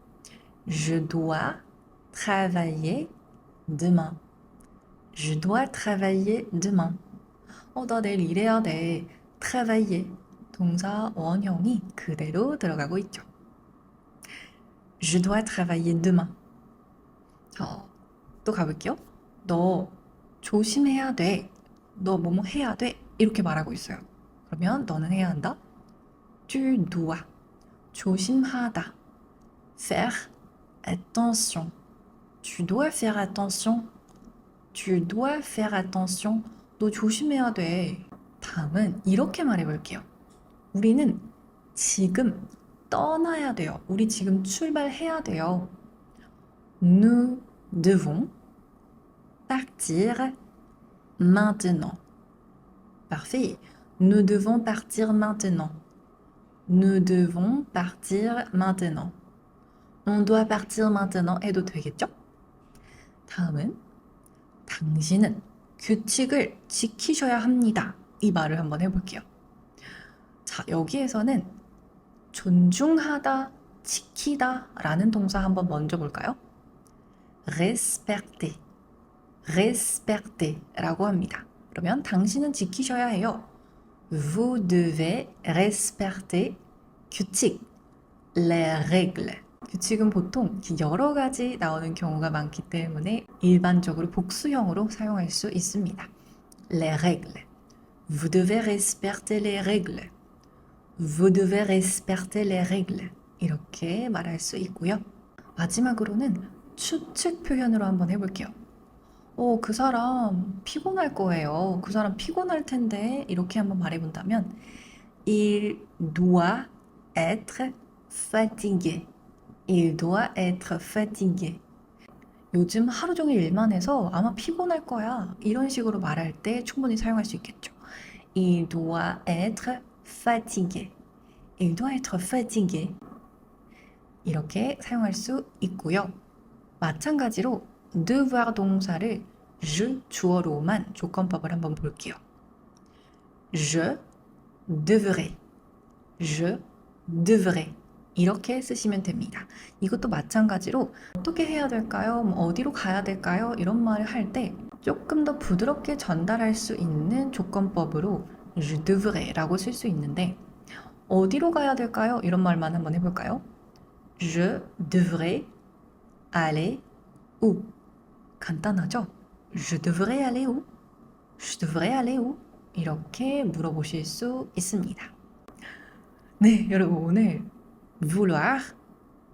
[SPEAKER 1] Je dois travailler demain. Je dois travailler demain. 나 내일 일해야 돼. travailler. 동사 원형이 그대로 들어가고 있죠. Je dois travailler demain. 또 가볼게요. 너 조심해야 돼. 너 뭐뭐 해야 돼. 이렇게 말하고 있어요. 그러면 너는 해야 한다. Tu dois. 조심하다. Faire attention. Tu dois faire attention. Tu dois faire attention. 너 조심해야 돼. 다음은 이렇게 말해볼게요. 우리는 지금 떠나야 돼요. 우리 지금 출발해야 돼요. Nous devons partir maintenant. Parfait. Nous devons partir maintenant. Nous devons partir maintenant. On doit partir maintenant 해도 되겠죠? 다음은 당신은 규칙을 지키셔야 합니다. 이 말을 한번 해볼게요. 자, 여기에서는 존중하다, 지키다 라는 동사 한번 먼저 볼까요? respecter, respecter 라고 합니다. 그러면 당신은 지키셔야 해요. Vous devez respecter 규칙, les règles. 규칙은 보통 여러 가지 나오는 경우가 많기 때문에 일반적으로 복수형으로 사용할 수 있습니다. Les règles. Vous devez respecter les règles. Vous devez respecter les règles. 이렇게 말할 수 있고요. 마지막으로는 추측 표현으로 한번 해볼게요. 그 사람 피곤할 거예요. 그 사람 피곤할 텐데 이렇게 한번 말해본다면 Il doit être fatigué. Il doit être fatigué. 요즘 하루 종일 일만 해서 아마 피곤할 거야. 이런 식으로 말할 때 충분히 사용할 수 있겠죠. Il doit être fatigué. Il doit être fatigué. 이렇게 사용할 수 있고요. 마찬가지로 devoir 동사를 je 주어로만 조건법을 한번 볼게요. Je devrais. Je devrais. 이렇게 쓰시면 됩니다. 이것도 마찬가지로 어떻게 해야 될까요? 뭐 어디로 가야 될까요? 이런 말을 할 때 조금 더 부드럽게 전달할 수 있는 조건법으로 je devrais 라고 쓸 수 있는데 어디로 가야 될까요? 이런 말만 한번 해볼까요? Je devrais aller où? 간단하죠? Je devrais aller où? Je devrais aller où? 이렇게 물어보실 수 있습니다. 네, 여러분 오늘 vouloir,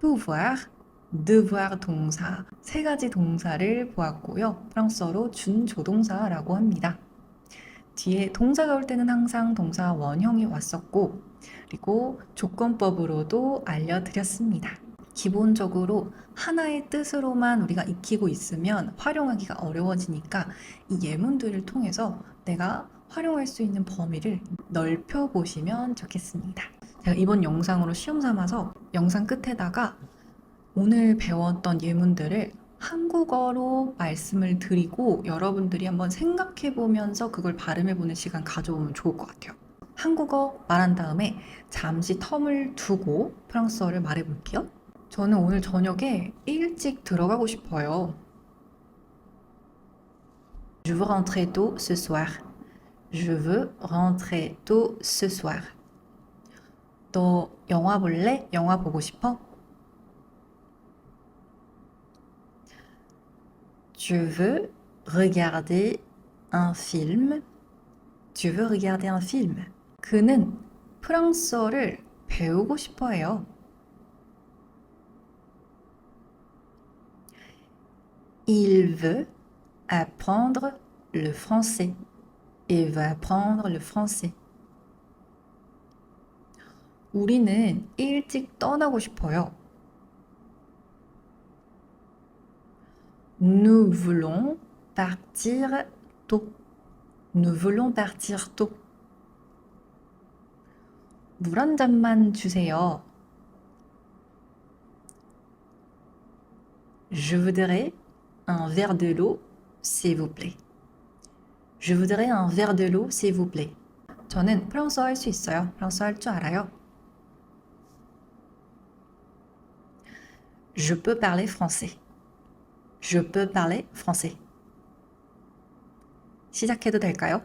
[SPEAKER 1] pouvoir, devoir 동사 세 가지 동사를 보았고요. 프랑스어로 준조동사라고 합니다. 뒤에 동사가 올 때는 항상 동사 원형이 왔었고 그리고 조건법으로도 알려드렸습니다. 기본적으로 하나의 뜻으로만 우리가 익히고 있으면 활용하기가 어려워지니까 이 예문들을 통해서 내가 활용할 수 있는 범위를 넓혀보시면 좋겠습니다. 제가 이번 영상으로 시험 삼아서 영상 끝에다가 오늘 배웠던 예문들을 한국어로 말씀을 드리고 여러분들이 한번 생각해 보면서 그걸 발음해 보는 시간 가져오면 좋을 것 같아요. 한국어 말한 다음에 잠시 텀을 두고 프랑스어를 말해 볼게요. 저는 오늘 저녁에 일찍 들어가고 싶어요. Je veux rentrer tôt ce soir. Je veux rentrer tôt ce soir. 너 영화 볼래? 영화 보고 싶어? Je veux regarder un film. Tu veux regarder un film? 그는 프랑스어를 배우고 싶어 해요. Il veut apprendre le français. Il veut apprendre le français. 우리는 일찍 떠나고 싶어요. Nous voulons partir tôt. Nous voulons partir tôt. 물 한 잔만 주세요. Je voudrais un verre de l'eau, s'il vous plaît. Je voudrais un verre de l'eau, s'il vous plaît. 저는 프랑스어 할 수 있어요. 프랑스어 할 줄 알아요. Je peux parler français. Je peux parler français. 시작해도 될까요?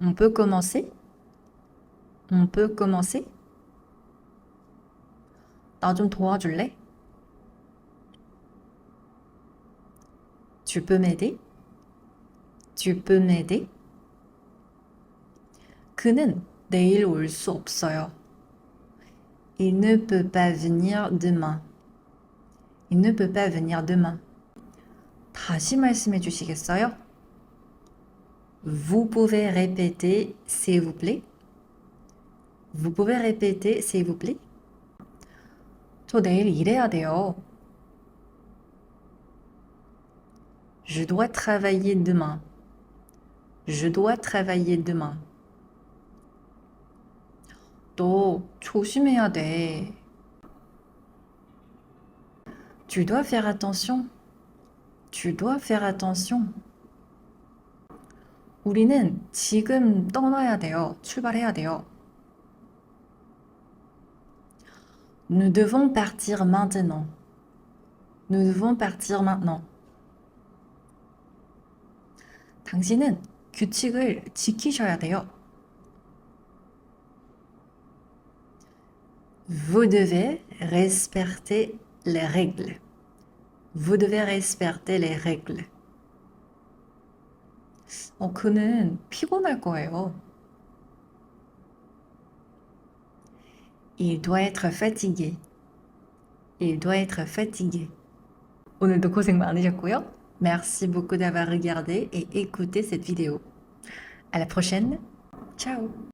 [SPEAKER 1] On peut commencer? On peut commencer? 나 좀 도와줄래? Tu peux m'aider? Tu peux m'aider? 그는 내일 올 수 없어요. Il ne peut pas venir demain. Il ne peut pas venir demain. 다시 말씀해 주시겠어요? Vous pouvez répéter, s'il vous plaît? Vous pouvez répéter, s'il vous plaît? 저 내일 일해야 돼요. Je dois travailler demain. Je dois travailler demain. 너 조심해야 돼. Tu dois faire attention. Tu dois faire attention. 우리는 지금 떠나야 돼요. 출발해야 돼요. Nous devons partir maintenant. Nous devons partir maintenant. 당신은 규칙을 지키셔야 돼요. Vous devez respecter les règles. Vous devez respecter les règles. 그는 피곤할 거예요. Il doit être fatigué. Il doit être fatigué. 오늘도 고생 많으셨고요. Merci beaucoup d'avoir regardé et écouté cette vidéo. À la prochaine. Ciao.